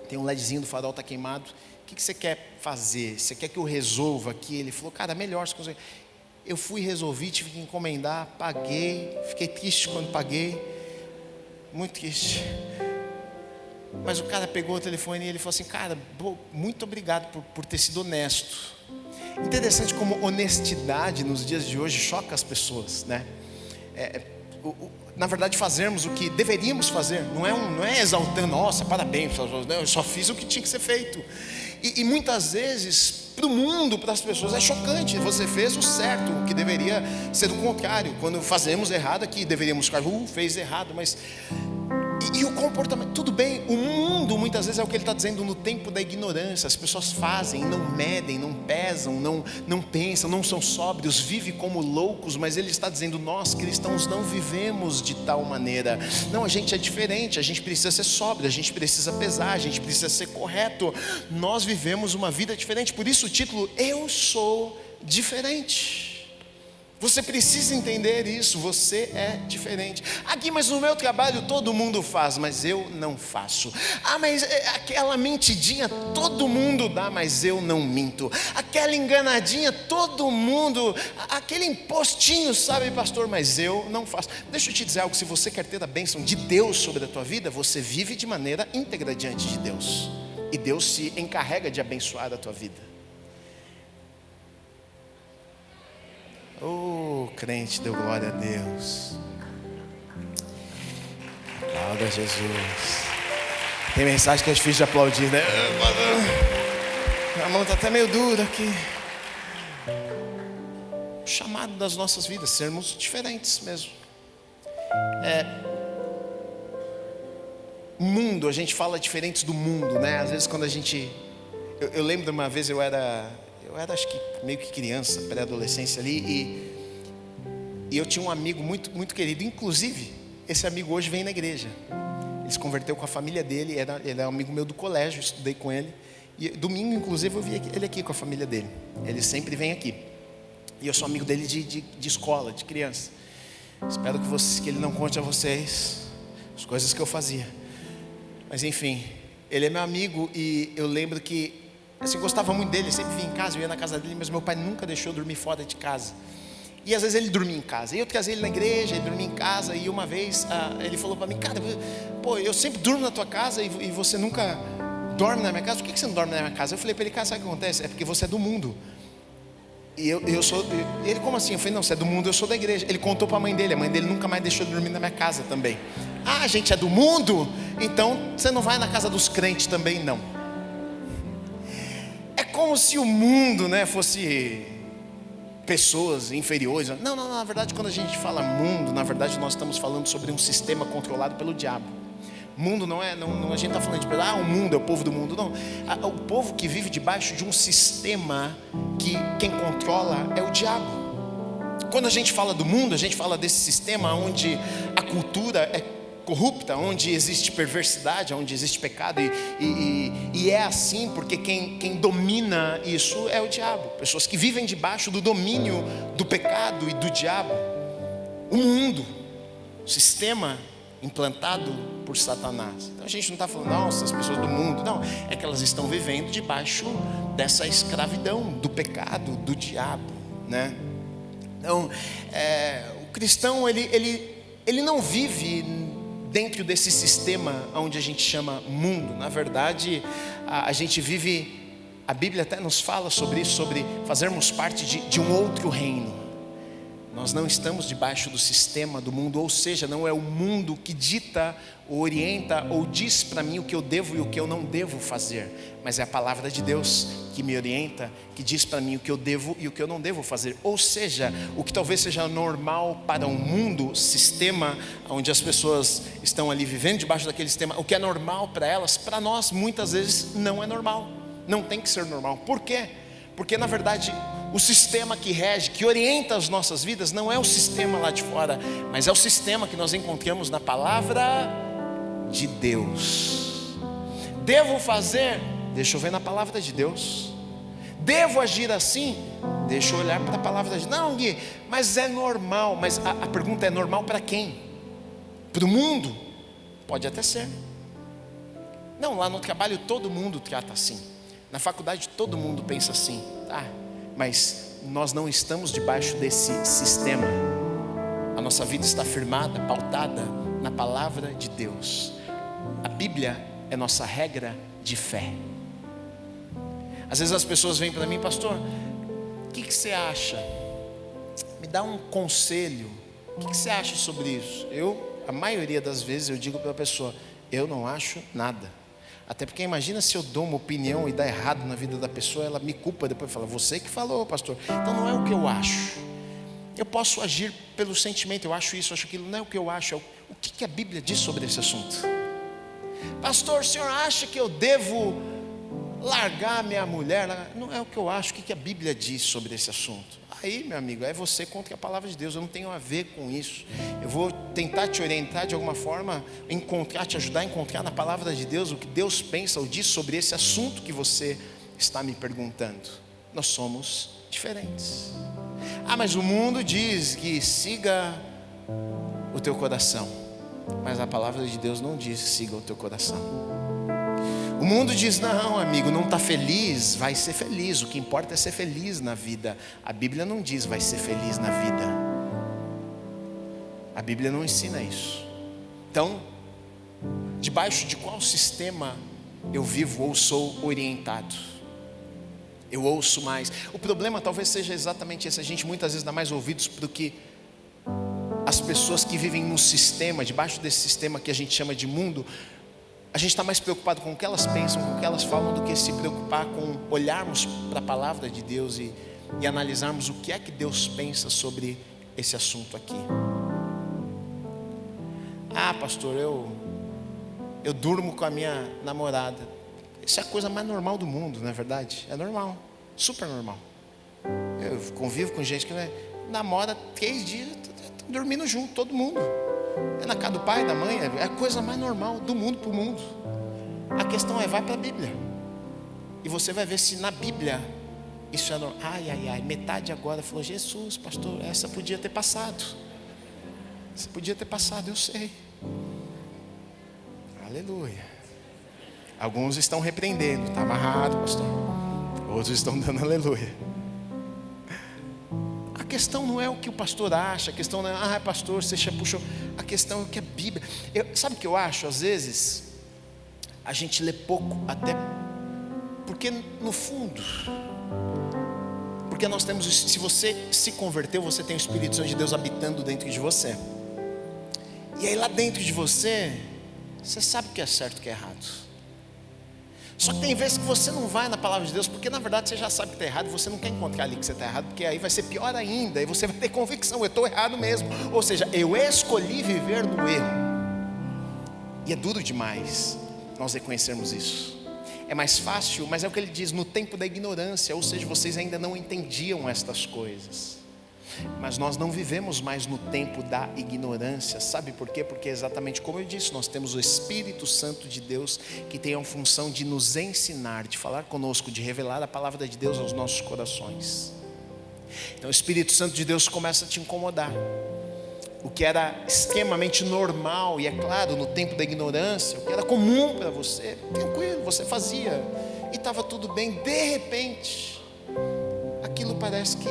tem um LEDzinho do farol, tá queimado. O que você quer fazer? Você quer que eu resolva aqui?" Ele falou: "Cara, melhor se conseguir." Eu fui, resolvi, tive que encomendar, paguei. Fiquei triste quando paguei, muito triste. Mas o cara pegou o telefone e ele falou assim: "Cara, muito obrigado por ter sido honesto." Interessante como honestidade nos dias de hoje choca as pessoas, né? Na verdade, fazermos o que deveríamos fazer, não é exaltando: "Nossa, parabéns, eu só fiz o que tinha que ser feito." E muitas vezes, para o mundo, para as pessoas, é chocante. Você fez o certo, o que deveria ser o contrário. Quando fazemos errado aqui, deveríamos ficar: fez errado. Mas E o comportamento, tudo bem, o mundo muitas vezes é o que ele está dizendo no tempo da ignorância. As pessoas fazem, não medem, não pesam, não pensam, não são sóbrios, vivem como loucos. Mas ele está dizendo, nós cristãos não vivemos de tal maneira. Não, a gente é diferente, a gente precisa ser sóbrio, a gente precisa pesar, a gente precisa ser correto. Nós vivemos uma vida diferente, por isso o título, Eu Sou Diferente. Você precisa entender isso, você é diferente. Aqui, mas no meu trabalho todo mundo faz, mas eu não faço. Mas aquela mentidinha todo mundo dá, mas eu não minto. Aquela enganadinha todo mundo, aquele impostinho, sabe, pastor, mas eu não faço. Deixa eu te dizer algo, se você quer ter a bênção de Deus sobre a tua vida, você vive de maneira íntegra diante de Deus. E Deus se encarrega de abençoar a tua vida. Oh, crente, deu glória a Deus. Aplauda Jesus. Tem mensagem que é difícil de aplaudir, né? A mão está até meio dura aqui. O chamado das nossas vidas, sermos diferentes mesmo. Mundo, a gente fala diferentes do mundo, né? Às vezes quando a gente... Eu lembro de uma vez eu era acho que meio que criança, pré-adolescência ali, e eu tinha um amigo muito, muito querido. Inclusive, esse amigo hoje vem na igreja. Ele se converteu com a família dele, ele é um amigo meu do colégio, estudei com ele. E domingo, inclusive, eu vi ele aqui com a família dele. Ele sempre vem aqui. E eu sou amigo dele de escola, de criança. Espero que ele não conte a vocês as coisas que eu fazia. Mas enfim, ele é meu amigo e eu lembro que assim, eu gostava muito dele, sempre vinha em casa, eu ia na casa dele, mas meu pai nunca deixou eu dormir fora de casa. E às vezes ele dormia em casa, e eu trazia ele na igreja, ele dormia em casa. E uma vez ele falou para mim, cara, pô, eu sempre durmo na tua casa e você nunca dorme na minha casa. Por que você não dorme na minha casa? Eu falei para ele, cara, sabe o que acontece? É porque você é do mundo. E eu sou... Ele, como assim? Eu falei, não, você é do mundo, eu sou da igreja. Ele contou para a mãe dele nunca mais deixou ele dormir na minha casa também. A gente é do mundo? Então você não vai na casa dos crentes também não. É como se o mundo, né, fosse pessoas inferiores. Não, na verdade, quando a gente fala mundo, na verdade nós estamos falando sobre um sistema controlado pelo diabo. Mundo não, a gente está falando de o mundo é o povo do mundo. Não, o povo que vive debaixo de um sistema que quem controla é o diabo. Quando a gente fala do mundo, a gente fala desse sistema onde a cultura é corrupta, onde existe perversidade, onde existe pecado, e é assim porque quem domina isso é o diabo. Pessoas que vivem debaixo do domínio do pecado e do diabo. O mundo, o sistema implantado por Satanás. Então a gente não está falando, nossa, as pessoas do mundo, não, é que elas estão vivendo debaixo dessa escravidão, do pecado, do diabo, né? Então, o cristão, ele não vive dentro desse sistema onde a gente chama mundo. Na verdade, a gente vive, a Bíblia até nos fala sobre isso, sobre fazermos parte de um outro reino. Nós não estamos debaixo do sistema do mundo, ou seja, não é o mundo que dita, ou orienta, ou diz para mim o que eu devo e o que eu não devo fazer, mas é a palavra de Deus que me orienta, que diz para mim o que eu devo e o que eu não devo fazer. Ou seja, o que talvez seja normal para um mundo, sistema, onde as pessoas estão ali vivendo debaixo daquele sistema, o que é normal para elas, para nós muitas vezes não é normal, não tem que ser normal. Por quê? Porque na verdade o sistema que rege, que orienta as nossas vidas, não é o sistema lá de fora, mas é o sistema que nós encontramos na palavra de Deus. Devo fazer? Deixa eu ver na palavra de Deus. Devo agir assim? Deixa eu olhar para a palavra de Deus. Não, Gui, mas é normal. Mas a pergunta é normal para quem? Para o mundo? Pode até ser. Não, lá no trabalho todo mundo trata assim. Na faculdade todo mundo pensa assim. Mas nós não estamos debaixo desse sistema. A nossa vida está firmada, pautada na palavra de Deus. A Bíblia é nossa regra de fé. Às vezes as pessoas vêm para mim, pastor, o que você acha? Me dá um conselho. O que você acha sobre isso? A maioria das vezes eu digo para a pessoa, eu não acho nada. Até porque imagina se eu dou uma opinião e dá errado na vida da pessoa, ela me culpa depois, fala, você que falou, pastor. Então não é o que eu acho. Eu posso agir pelo sentimento, eu acho isso, eu acho aquilo. Não é o que eu acho, é o que a Bíblia diz sobre esse assunto. Pastor, o senhor acha que eu devo largar minha mulher? Não é o que eu acho. O que a Bíblia diz sobre esse assunto? Aí, meu amigo, é você contra a palavra de Deus. Eu não tenho a ver com isso. Eu vou tentar te orientar de alguma forma, te ajudar a encontrar na palavra de Deus o que Deus pensa ou diz sobre esse assunto que você está me perguntando. Nós somos diferentes. Mas o mundo diz que siga o teu coração, mas a palavra de Deus não diz siga o teu coração. O mundo diz, não amigo, não está feliz, vai ser feliz, o que importa é ser feliz na vida. A Bíblia não diz vai ser feliz na vida. A Bíblia não ensina isso. Então, debaixo de qual sistema eu vivo ou sou orientado? Eu ouço mais. O problema talvez seja exatamente esse. A gente muitas vezes dá mais ouvidos para o que as pessoas que vivem no sistema, debaixo desse sistema que a gente chama de mundo. A gente está mais preocupado com o que elas pensam, com o que elas falam, do que se preocupar com olharmos para a palavra de Deus e analisarmos o que é que Deus pensa sobre esse assunto aqui. Pastor, eu durmo com a minha namorada. Isso é a coisa mais normal do mundo, não é verdade? É normal, super normal. Eu convivo com gente que namora 3 dias, dormindo junto, todo mundo. É na casa do pai, da mãe, é a coisa mais normal do mundo para o mundo. A questão vai para a Bíblia. E você vai ver se na Bíblia isso é normal. Metade agora falou, Jesus, pastor, essa podia ter passado. Essa podia ter passado, eu sei. Aleluia. Alguns estão repreendendo, está amarrado, pastor. Outros estão dando aleluia. A questão não é o que o pastor acha, a questão não é, pastor, você já puxou. A questão é o que a Bíblia. Sabe o que eu acho? Às vezes, a gente lê pouco, até porque no fundo, porque nós temos, se você se converteu, você tem o Espírito Santo de Deus habitando dentro de você. E aí lá dentro de você, você sabe o que é certo e o que é errado. Só que tem vezes que você não vai na palavra de Deus, porque na verdade você já sabe que está errado, você não quer encontrar ali que você está errado, porque aí vai ser pior ainda, e você vai ter convicção, eu estou errado mesmo. Ou seja, eu escolhi viver no erro. E é duro demais nós reconhecermos isso. É mais fácil, mas é o que ele diz, no tempo da ignorância, ou seja, vocês ainda não entendiam estas coisas. Mas nós não vivemos mais no tempo da ignorância. Sabe por quê? Porque exatamente como eu disse, nós temos o Espírito Santo de Deus, que tem a função de nos ensinar, de falar conosco, de revelar a palavra de Deus aos nossos corações. Então o Espírito Santo de Deus começa a te incomodar. O que era extremamente normal, e é claro, no tempo da ignorância, o que era comum para você, tranquilo, você fazia, e estava tudo bem. De repente, aquilo parece que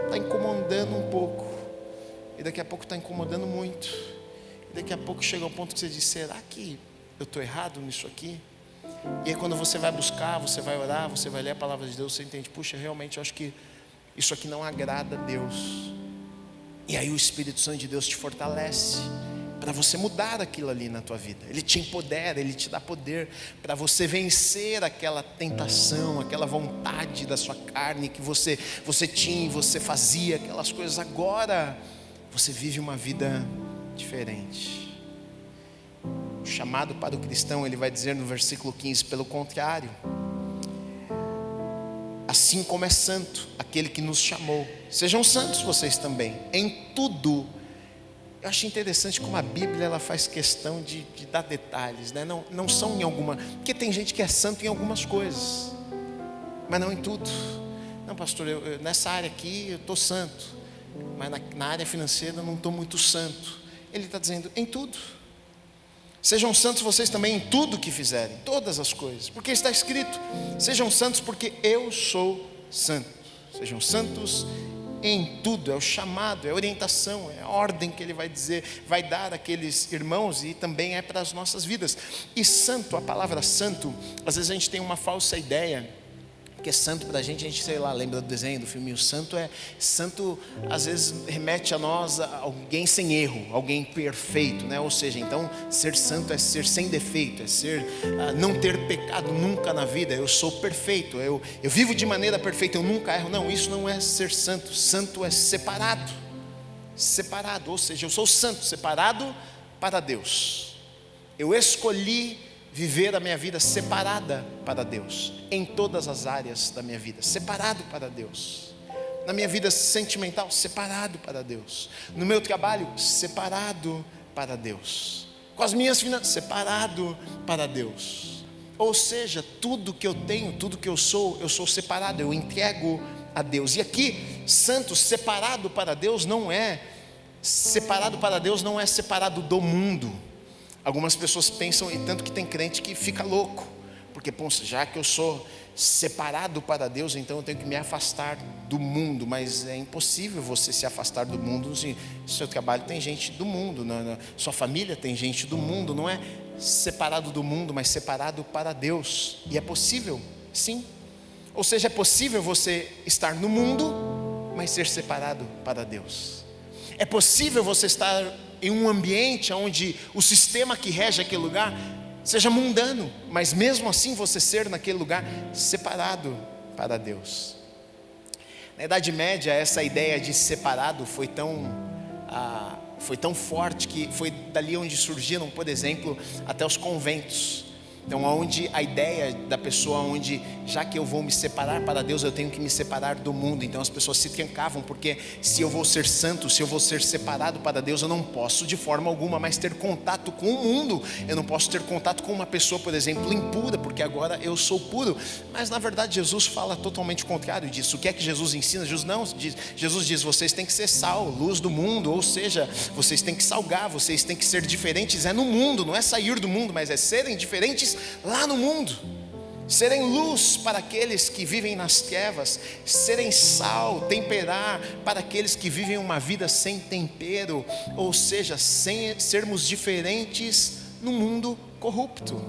está incomodando um pouco, e daqui a pouco está incomodando muito, e daqui a pouco chega ao ponto que você diz, será que eu estou errado nisso aqui? E aí quando você vai buscar, você vai orar, você vai ler a palavra de Deus, você entende, puxa, realmente eu acho que isso aqui não agrada a Deus. E aí o Espírito Santo de Deus te fortalece para você mudar aquilo ali na tua vida. Ele te empodera, Ele te dá poder para você vencer aquela tentação, aquela vontade da sua carne que você tinha, você fazia aquelas coisas. Agora você vive uma vida diferente. O chamado para o cristão, ele vai dizer no versículo 15, pelo contrário, assim como é santo aquele que nos chamou, sejam santos vocês também, em tudo. Eu acho interessante como a Bíblia ela faz questão de dar detalhes, né? Não são em alguma, porque tem gente que é santo em algumas coisas, mas não em tudo. Não, pastor, eu nessa área aqui eu estou santo, mas na área financeira eu não estou muito santo. Ele está dizendo em tudo. Sejam santos vocês também em tudo que fizerem, todas as coisas, porque está escrito, sejam santos porque eu sou santo. Sejam santos em tudo, é o chamado, é a orientação, é a ordem que ele vai dizer, vai dar àqueles irmãos, e também é para as nossas vidas. E santo, a palavra santo, às vezes a gente tem uma falsa ideia, porque santo para a gente, sei lá, lembra do desenho, do filme, o santo às vezes remete a nós a alguém sem erro, alguém perfeito, né? Ou seja, então ser santo é ser sem defeito, é ser, não ter pecado nunca na vida. Eu sou perfeito, eu vivo de maneira perfeita, eu nunca erro. Não, isso não é ser santo. Santo é separado, ou seja, eu sou santo, separado para Deus. Eu escolhi viver a minha vida separada para Deus, em todas as áreas da minha vida, separado para Deus. Na minha vida sentimental, separado para Deus. No meu trabalho, separado para Deus. Com as minhas finanças, separado para Deus. Ou seja, tudo que eu tenho, tudo que eu sou separado, eu entrego a Deus. E aqui, santos, separado para Deus não é separado do mundo. Algumas pessoas pensam, e tanto que tem crente que fica louco, porque pensa, já que eu sou separado para Deus, então eu tenho que me afastar do mundo. Mas é impossível você se afastar do mundo. No seu trabalho tem gente do mundo, na sua família tem gente do mundo. Não é separado do mundo, mas separado para Deus. E é possível, sim. Ou seja, é possível você estar no mundo, mas ser separado para Deus. É possível você estar em um ambiente onde o sistema que rege aquele lugar seja mundano, mas mesmo assim você ser naquele lugar separado para Deus. Na Idade Média, essa ideia de separado foi tão forte que foi dali onde surgiram, por exemplo, até os conventos. Então, onde a ideia da pessoa, onde já que eu vou me separar para Deus, eu tenho que me separar do mundo. Então as pessoas se trancavam, porque se eu vou ser santo, se eu vou ser separado para Deus, eu não posso de forma alguma mais ter contato com o mundo. Eu não posso ter contato com uma pessoa, por exemplo, impura, porque agora eu sou puro. Mas na verdade Jesus fala totalmente o contrário disso. O que é que Jesus ensina? Jesus diz, vocês têm que ser sal, luz do mundo. Ou seja, vocês têm que salgar, vocês têm que ser diferentes. É no mundo, não é sair do mundo, mas é serem diferentes lá no mundo, serem luz para aqueles que vivem nas trevas, serem sal, temperar para aqueles que vivem uma vida sem tempero, ou seja, sermos diferentes no mundo corrupto.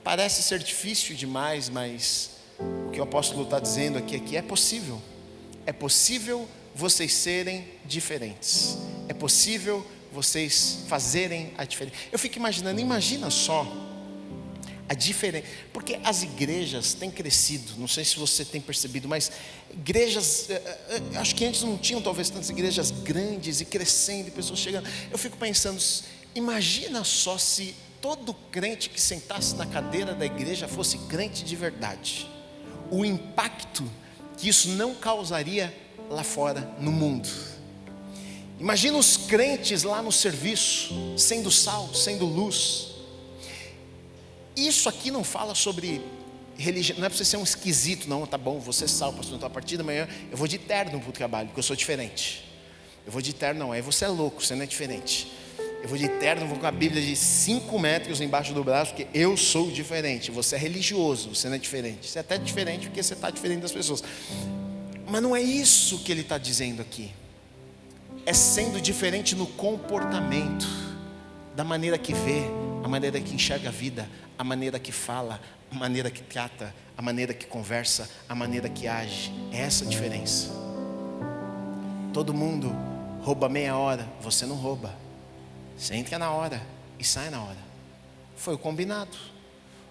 Parece ser difícil demais, mas o que o apóstolo está dizendo aqui é que é possível vocês serem diferentes, é possível vocês fazerem a diferença. Eu fico imaginando, imagina só a diferença, porque as igrejas têm crescido, não sei se você tem percebido, mas igrejas, acho que antes não tinham talvez tantas igrejas grandes e crescendo, e pessoas chegando. Eu fico pensando, imagina só se todo crente que sentasse na cadeira da igreja fosse crente de verdade, o impacto que isso não causaria lá fora no mundo. Imagina os crentes lá no serviço, sendo sal, sendo luz. Isso aqui não fala sobre religião, não é para você ser um esquisito, não, tá bom, você é sal, pastor, então a partir da manhã eu vou de terno para o trabalho, porque eu sou diferente. Eu vou de terno, não, aí você é louco, você não é diferente. Eu vou de terno, vou com a Bíblia de 5 metros embaixo do braço, porque eu sou diferente. Você é religioso, você não é diferente. Você é até diferente porque você está diferente das pessoas. Mas não é isso que ele está dizendo aqui. É sendo diferente no comportamento, da maneira que vê, a maneira que enxerga a vida, a maneira que fala, a maneira que trata, a maneira que conversa, a maneira que age. É essa a diferença. Todo mundo rouba meia hora, você não rouba. Você entra na hora e sai na hora. Foi o combinado.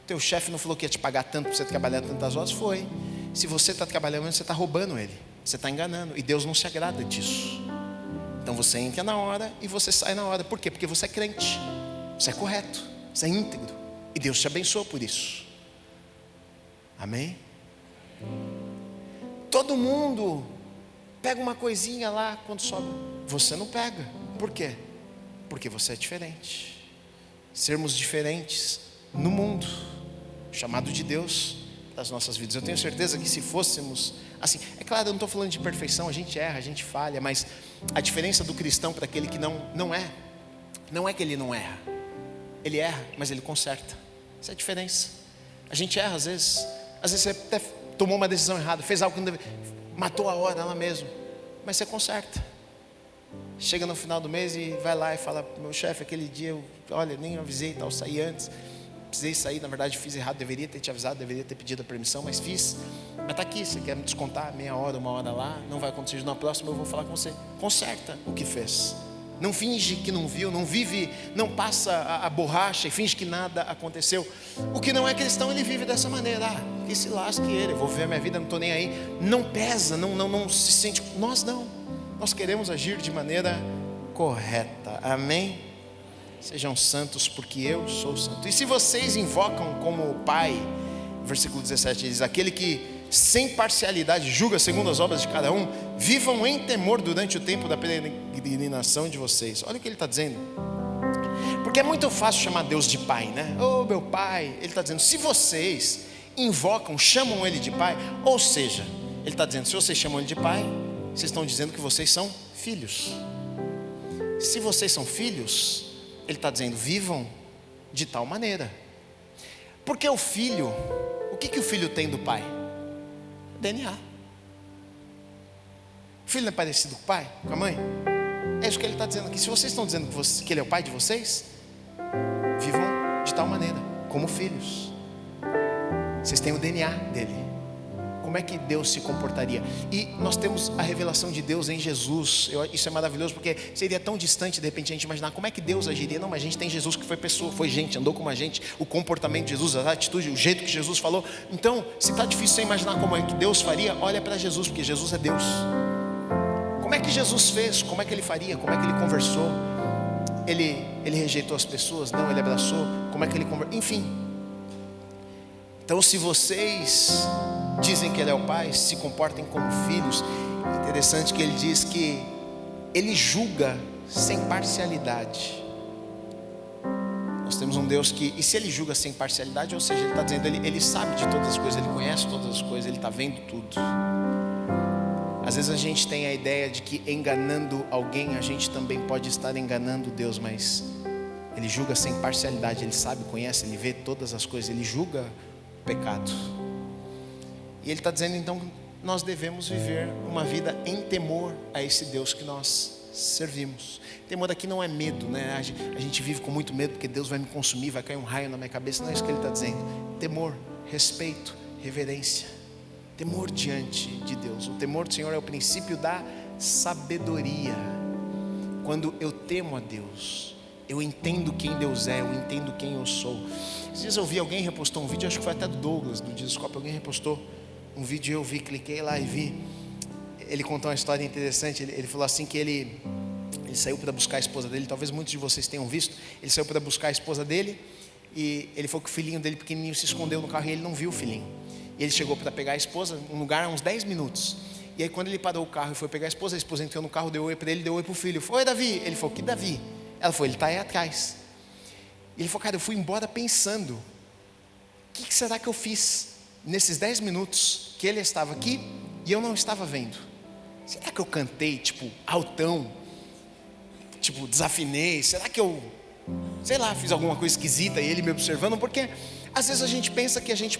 Teu chefe não falou que ia te pagar tanto para você trabalhar tantas horas? Foi. Se você está trabalhando, você está roubando ele, você está enganando, e Deus não se agrada disso. Então você entra na hora e você sai na hora. Por quê? Porque você é crente, você é correto, você é íntegro, e Deus te abençoa por isso. Amém? Todo mundo pega uma coisinha lá quando sobra, você não pega. Por quê? Porque você é diferente. Sermos diferentes no mundo, chamado de Deus das nossas vidas. Eu tenho certeza que se fôssemos assim, é claro, eu não estou falando de perfeição, a gente erra, a gente falha, mas a diferença do cristão para aquele que não é que ele não erra, ele erra, mas ele conserta. Essa é a diferença. A gente erra às vezes você até tomou uma decisão errada, fez algo que não deve, matou a hora lá mesmo, mas você conserta. Chega no final do mês e vai lá e fala, meu chefe, aquele dia olha, nem avisei e tal, saí antes, precisei sair, na verdade fiz errado, deveria ter te avisado, deveria ter pedido a permissão, mas fiz. Mas está aqui, você quer me descontar meia hora, 1 hora lá, não vai acontecer, na próxima eu vou falar com você. Conserta o que fez. Não finge que não viu, não vive, não passa a borracha e finge que nada aconteceu. O que não é cristão, ele vive dessa maneira. Que se lasque ele, eu vou viver a minha vida, não estou nem aí. Não pesa, não se sente. Nós não. Nós queremos agir de maneira correta. Amém? sejam santos porque eu sou santo. E se vocês invocam como Pai, versículo 17 diz, aquele que sem parcialidade julga segundo as obras de cada um, vivam em temor durante o tempo da peregrinação de vocês. Olha o que ele está dizendo. Porque é muito fácil chamar Deus de Pai, né? Oh, meu Pai. Ele está dizendo, se vocês invocam, chamam Ele de Pai, ou seja, Ele está dizendo, se vocês chamam Ele de Pai, vocês estão dizendo que vocês são filhos. Se vocês são filhos, Ele está dizendo, vivam de tal maneira. Porque o filho, o que o filho tem do pai? DNA. O filho não é parecido com o pai, com a mãe? É isso que ele está dizendo aqui. Se vocês estão dizendo que ele é o pai de vocês, vivam de tal maneira, como filhos. Vocês têm o DNA dele. Como é que Deus se comportaria? E nós temos a revelação de Deus em Jesus. Isso é maravilhoso, porque seria tão distante de repente a gente imaginar como é que Deus agiria. Não, mas a gente tem Jesus que foi pessoa, foi gente, andou com a gente. O comportamento de Jesus, a atitude, o jeito que Jesus falou. Então, se está difícil você imaginar como é que Deus faria, olha para Jesus, porque Jesus é Deus. Como é que Jesus fez? Como é que ele faria? Como é que ele conversou? Ele rejeitou as pessoas? Não, ele abraçou. Como é que ele conversou? Enfim. Então, se vocês dizem que ele é o Pai, se comportem como filhos. Interessante que ele diz que ele julga sem parcialidade. Nós temos um Deus que, e se ele julga sem parcialidade, ou seja, ele está dizendo, ele sabe de todas as coisas, ele conhece todas as coisas, ele está vendo tudo. Às vezes a gente tem a ideia de que enganando alguém, a gente também pode estar enganando Deus, mas ele julga sem parcialidade, ele sabe, conhece, ele vê todas as coisas, ele julga o pecado. E ele está dizendo então que nós devemos viver uma vida em temor a esse Deus que nós servimos. Temor aqui não é medo, né? A gente vive com muito medo porque Deus vai me consumir, vai cair um raio na minha cabeça. Não é isso que ele está dizendo. Temor, respeito, reverência. Temor diante de Deus. O temor do Senhor é o princípio da sabedoria. Quando eu temo a Deus, eu entendo quem Deus é, eu entendo quem eu sou. Às vezes eu vi alguém repostou um vídeo, acho que foi até do Douglas, do Discoscope, alguém repostou um vídeo, eu vi, cliquei lá e vi. Ele contou uma história interessante. Ele falou assim que ele saiu para buscar a esposa dele. Talvez muitos de vocês tenham visto. Ele saiu para buscar a esposa dele e ele falou que o filhinho dele pequenininho se escondeu no carro e ele não viu o filhinho. E ele chegou para pegar a esposa, um lugar há uns 10 minutos. E aí quando ele parou o carro e foi pegar a esposa entrou no carro, deu oi para ele, deu oi para o filho. Falou, oi Davi. Ele falou, que Davi? Ela falou, ele está aí atrás. E ele falou, cara, eu fui embora pensando, o que será que eu fiz nesses 10 minutos que ele estava aqui e eu não estava vendo? Será que eu cantei, tipo, altão? Tipo, desafinei? Será que eu, sei lá, fiz alguma coisa esquisita e ele me observando? Porque às vezes a gente pensa que a gente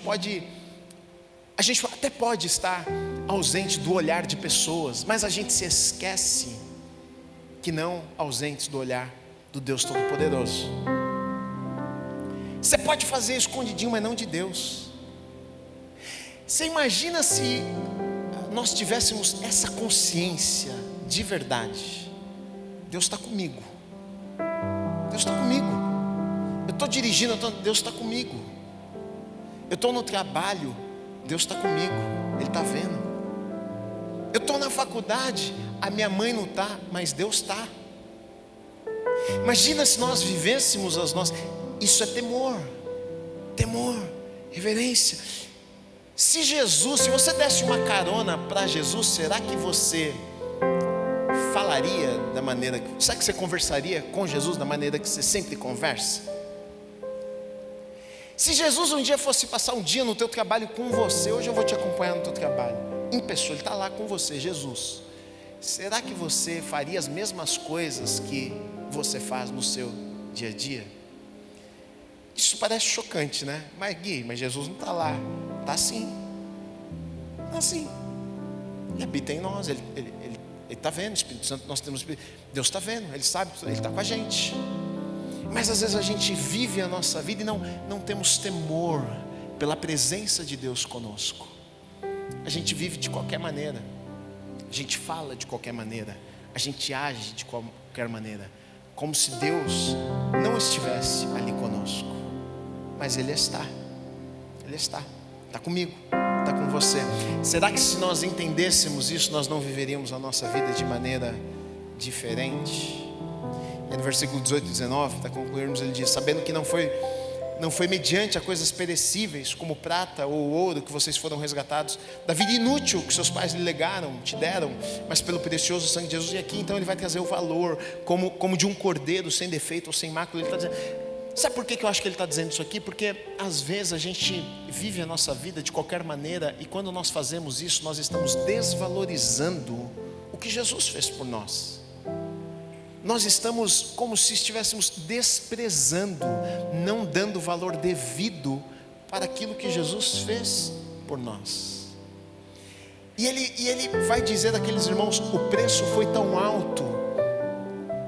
até pode estar ausente do olhar de pessoas, mas a gente se esquece que não ausentes do olhar do Deus Todo-Poderoso. Você pode fazer escondidinho, mas não de Deus. Você imagina se nós tivéssemos essa consciência de verdade. Deus está comigo. Deus está comigo. Eu estou dirigindo, Deus está comigo. Eu estou no trabalho, Deus está comigo. Ele está vendo. Eu estou na faculdade, a minha mãe não está, mas Deus está. Imagina se nós vivêssemos as nossas... Isso é temor, reverência. Se você desse uma carona para Jesus, será que você falaria da maneira que... Será que você conversaria com Jesus da maneira que você sempre conversa? Se Jesus um dia fosse passar um dia no teu trabalho com você, hoje eu vou te acompanhar no teu trabalho, em pessoa, Ele está lá com você, Jesus. Será que você faria as mesmas coisas que você faz no seu dia a dia? Isso parece chocante, né? Mas Gui, Jesus não está lá. Está sim. Está sim. Ele habita em nós, Ele está vendo, o Espírito Santo, nós temos Deus está vendo, Ele sabe, Ele está com a gente. Mas às vezes a gente vive a nossa vida e não temos temor pela presença de Deus conosco. A gente vive de qualquer maneira, a gente fala de qualquer maneira, a gente age de qualquer maneira, como se Deus não estivesse ali conosco. Mas Ele está comigo, está com você. Será que se nós entendêssemos isso, nós não viveríamos a nossa vida de maneira diferente? E no versículo 18 e 19, para concluirmos, ele diz: sabendo que não foi mediante a coisas perecíveis, como prata ou ouro, que vocês foram resgatados da vida inútil que seus pais lhe legaram, te deram, mas pelo precioso sangue de Jesus. E aqui então ele vai trazer o valor como de um cordeiro sem defeito ou sem mácula. Ele está dizendo, sabe por que eu acho que ele está dizendo isso aqui? Porque às vezes a gente vive a nossa vida de qualquer maneira, e quando nós fazemos isso, nós estamos desvalorizando o que Jesus fez por nós. Nós estamos como se estivéssemos desprezando, não dando valor devido para aquilo que Jesus fez por nós. E ele vai dizer àqueles irmãos: o preço foi tão alto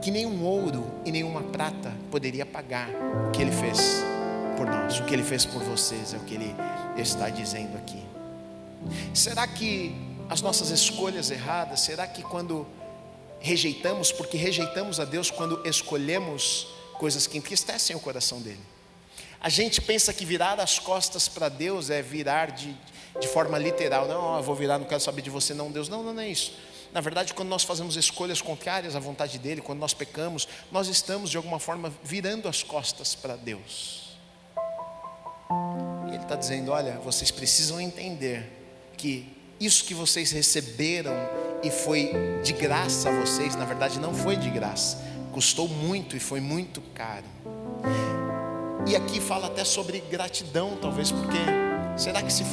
que nenhum ouro e nenhuma prata poderia pagar o que ele fez por nós, o que ele fez por vocês, é o que ele está dizendo aqui. Será que as nossas escolhas erradas, será que quando rejeitamos, porque rejeitamos a Deus quando escolhemos coisas que entristecem o coração dele? A gente pensa que virar as costas para Deus é virar de forma literal. Não, eu vou virar, não quero saber de você não, Deus. Não é isso. Na verdade, quando nós fazemos escolhas contrárias à vontade dele, quando nós pecamos, nós estamos de alguma forma virando as costas para Deus. E ele está dizendo: olha, vocês precisam entender que isso que vocês receberam e foi de graça a vocês, na verdade não foi de graça, custou muito e foi muito caro. E aqui fala até sobre gratidão, talvez, porque será que se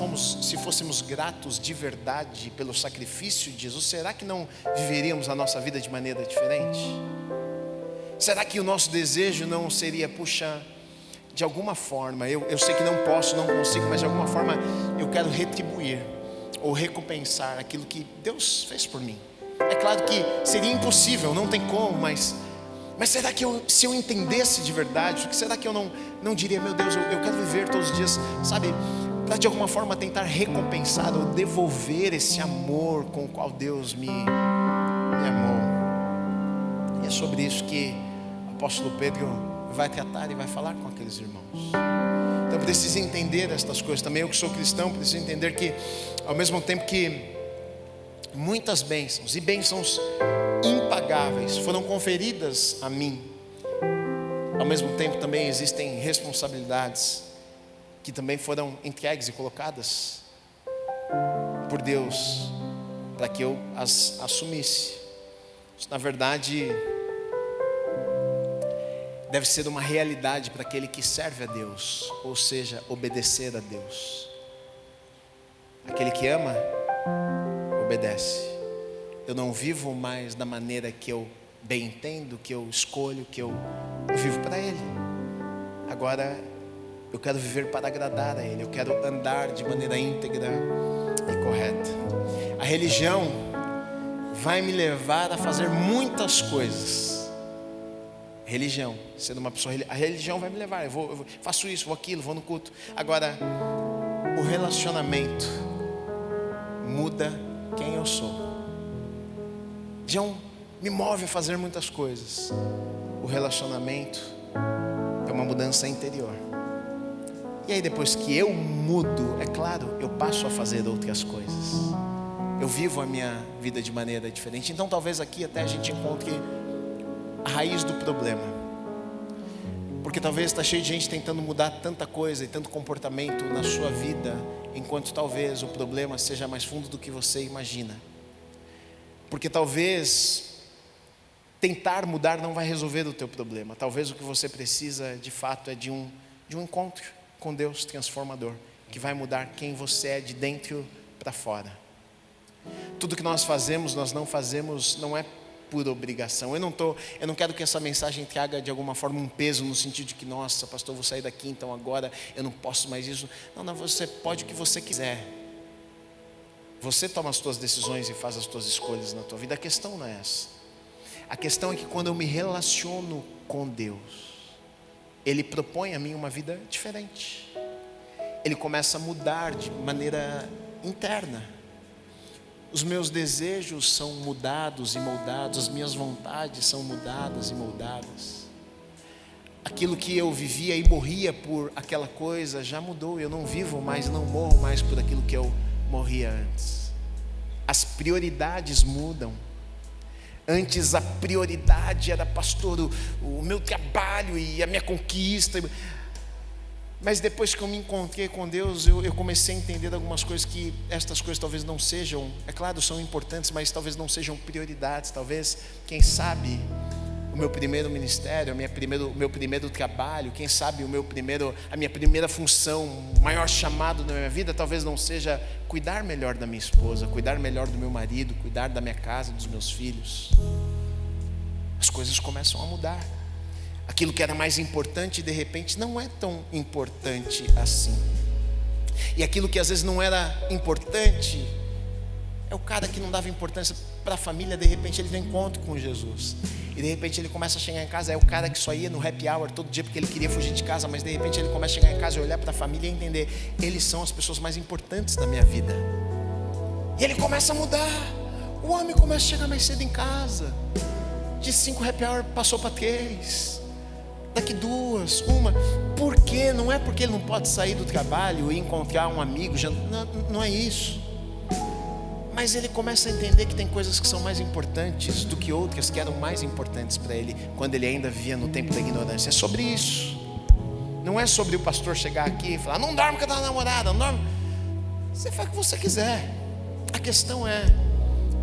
fôssemos gratos de verdade pelo sacrifício de Jesus, será que não viveríamos a nossa vida de maneira diferente? Será que o nosso desejo não seria, puxa, de alguma forma, eu sei que não posso, não consigo, mas de alguma forma eu quero retribuir ou recompensar aquilo que Deus fez por mim. É claro que seria impossível, não tem como, mas será que se eu entendesse de verdade, será que eu não diria: meu Deus, eu quero viver todos os dias, sabe, para de alguma forma tentar recompensar ou devolver esse amor com o qual Deus me amou. E é sobre isso que o apóstolo Pedro vai tratar e vai falar com aqueles irmãos. Então precisa entender estas coisas. Também eu que sou cristão preciso entender que, ao mesmo tempo que muitas bênçãos e bênçãos impagáveis foram conferidas a mim, ao mesmo tempo também existem responsabilidades que também foram entregues e colocadas por Deus para que eu as assumisse. Isso, na verdade, deve ser uma realidade para aquele que serve a Deus, ou seja, obedecer a Deus. Aquele que ama, obedece. Eu não vivo mais da maneira que eu bem entendo, que eu escolho, que eu vivo para Ele. Agora eu quero viver para agradar a Ele, eu quero andar de maneira íntegra e correta. A religião vai me levar a fazer muitas coisas. Religião, sendo uma pessoa, a religião vai me levar, eu faço isso, vou aquilo, vou no culto. Agora, o relacionamento muda quem eu sou. Religião me move a fazer muitas coisas. O relacionamento é uma mudança interior. E aí depois que eu mudo, é claro, eu passo a fazer outras coisas. Eu vivo a minha vida de maneira diferente. Então talvez aqui até a gente encontre a raiz do problema. Porque talvez está cheio de gente tentando mudar tanta coisa e tanto comportamento na sua vida, enquanto talvez o problema seja mais fundo do que você imagina. Porque talvez tentar mudar não vai resolver o teu problema. Talvez o que você precisa de fato é de um encontro com Deus transformador, que vai mudar quem você é de dentro para fora. Tudo que nós fazemos, nós não fazemos, não é por obrigação. Eu não quero que essa mensagem traga de alguma forma um peso no sentido de que, nossa, pastor, eu vou sair daqui, então agora eu não posso mais isso. Não, você pode o que você quiser. Você toma as tuas decisões e faz as tuas escolhas na tua vida. A questão não é essa. A questão é que quando eu me relaciono com Deus, Ele propõe a mim uma vida diferente. Ele começa a mudar de maneira interna. Os meus desejos são mudados e moldados, as minhas vontades são mudadas e moldadas. Aquilo que eu vivia e morria por aquela coisa já mudou. Eu não vivo mais, não morro mais por aquilo que eu morria antes. As prioridades mudam. Antes a prioridade era, pastor, o meu trabalho e a minha conquista. Mas depois que eu me encontrei com Deus, eu comecei a entender algumas coisas, que estas coisas talvez não sejam, é claro, são importantes, mas talvez não sejam prioridades. Talvez, quem sabe, o meu primeiro ministério, o meu primeiro trabalho, quem sabe a minha primeira função, o maior chamado da minha vida, talvez não seja cuidar melhor da minha esposa, cuidar melhor do meu marido, cuidar da minha casa, dos meus filhos. As coisas começam a mudar. Aquilo que era mais importante, de repente, não é tão importante assim. E aquilo que às vezes não era importante, é o cara que não dava importância para a família, de repente ele tem encontro com Jesus. E de repente ele começa a chegar em casa, é o cara que só ia no happy hour todo dia porque ele queria fugir de casa, mas de repente ele começa a chegar em casa e olhar para a família e entender, eles são as pessoas mais importantes da minha vida. E ele começa a mudar. O homem começa a chegar mais cedo em casa. De 5 happy hour passou para 3. Daqui 2, 1. Por quê? Não é porque ele não pode sair do trabalho e encontrar um amigo, não é isso. Mas ele começa a entender que tem coisas que são mais importantes do que outras que eram mais importantes para ele quando ele ainda vivia no tempo da ignorância. É sobre isso. Não é sobre o pastor chegar aqui e falar, não dorme com a tua namorada, não dorme. Você faz o que você quiser. A questão é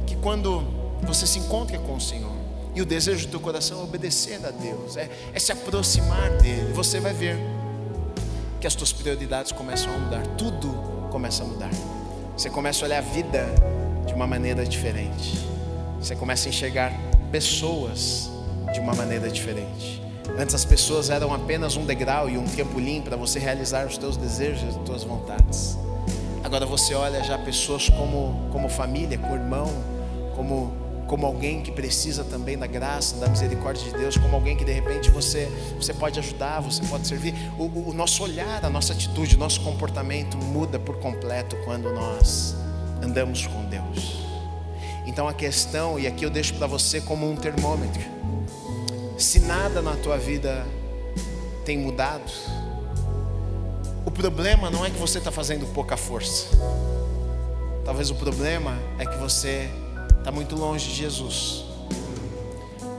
que quando você se encontra com o Senhor, e o desejo do teu coração é obedecer a Deus, é se aproximar dEle, você vai ver que as tuas prioridades começam a mudar. Tudo começa a mudar. Você começa a olhar a vida de uma maneira diferente. Você começa a enxergar pessoas de uma maneira diferente. Antes as pessoas eram apenas um degrau e um trampolim para você realizar os teus desejos e as tuas vontades. Agora você olha já pessoas como família, como irmão, como alguém que precisa também da graça, da misericórdia de Deus, como alguém que de repente você pode ajudar, você pode servir. O nosso olhar, a nossa atitude, o nosso comportamento muda por completo quando nós andamos com Deus. Então a questão, e aqui eu deixo para você como um termômetro, se nada na tua vida tem mudado, o problema não é que você está fazendo pouca força. Talvez o problema é que você está muito longe de Jesus.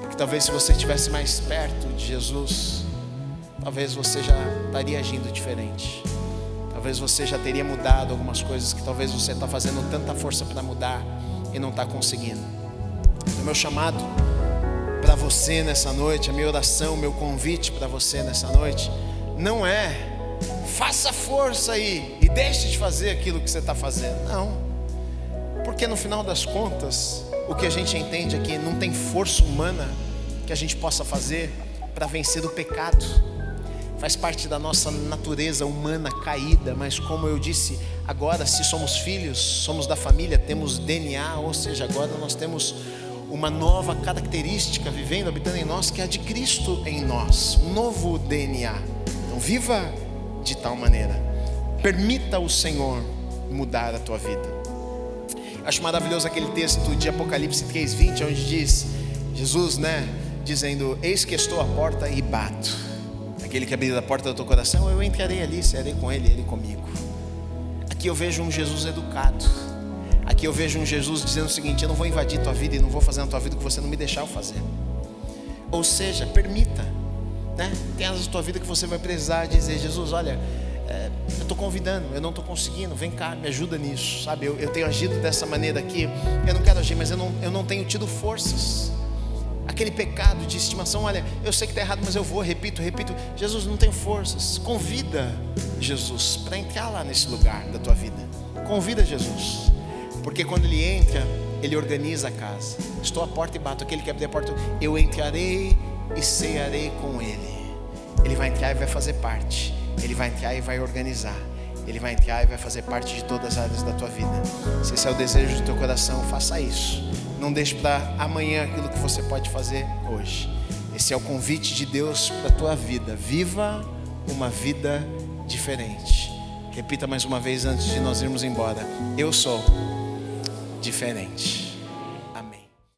Porque talvez se você estivesse mais perto de Jesus, talvez você já estaria agindo diferente. Talvez você já teria mudado algumas coisas que talvez você está fazendo tanta força para mudar e não está conseguindo. O meu chamado para você nessa noite, a minha oração, o meu convite para você nessa noite, não é faça força aí e deixe de fazer aquilo que você está fazendo. Não. Porque no final das contas, o que a gente entende é que não tem força humana que a gente possa fazer para vencer o pecado. Faz parte da nossa natureza humana caída, mas como eu disse, agora se somos filhos, somos da família, temos DNA, ou seja, agora nós temos uma nova característica vivendo, habitando em nós, que é a de Cristo em nós, um novo DNA. Então viva de tal maneira, permita o Senhor mudar a tua vida. Acho maravilhoso aquele texto de Apocalipse 3:20, onde diz, Jesus, dizendo, eis que estou à porta e bato. Aquele que abrir a porta do teu coração, eu entrarei ali, serei com ele, ele comigo. Aqui eu vejo um Jesus educado. Aqui eu vejo um Jesus dizendo o seguinte, eu não vou invadir tua vida e não vou fazer na tua vida o que você não me deixar eu fazer. Ou seja, permita, tem áreas da tua vida que você vai precisar dizer, Jesus, olha, eu estou convidando, eu não estou conseguindo, vem cá, me ajuda nisso, sabe? Eu tenho agido dessa maneira aqui, eu não quero agir, mas eu não tenho tido forças. Aquele pecado de estimação, olha, eu sei que está errado, mas eu vou, repito, Jesus, não tenho forças. Convida Jesus para entrar lá nesse lugar da tua vida. Convida Jesus, porque quando ele entra, ele organiza a casa. Estou à porta e bato, aquele que abrir a porta, eu entrarei e cearei com ele. Ele vai entrar e vai fazer parte. Ele vai entrar e vai organizar. Ele vai entrar e vai fazer parte de todas as áreas da tua vida. Se esse é o desejo do teu coração, faça isso. Não deixe para amanhã aquilo que você pode fazer hoje. Esse é o convite de Deus para a tua vida. Viva uma vida diferente. Repita mais uma vez antes de nós irmos embora. Eu sou diferente.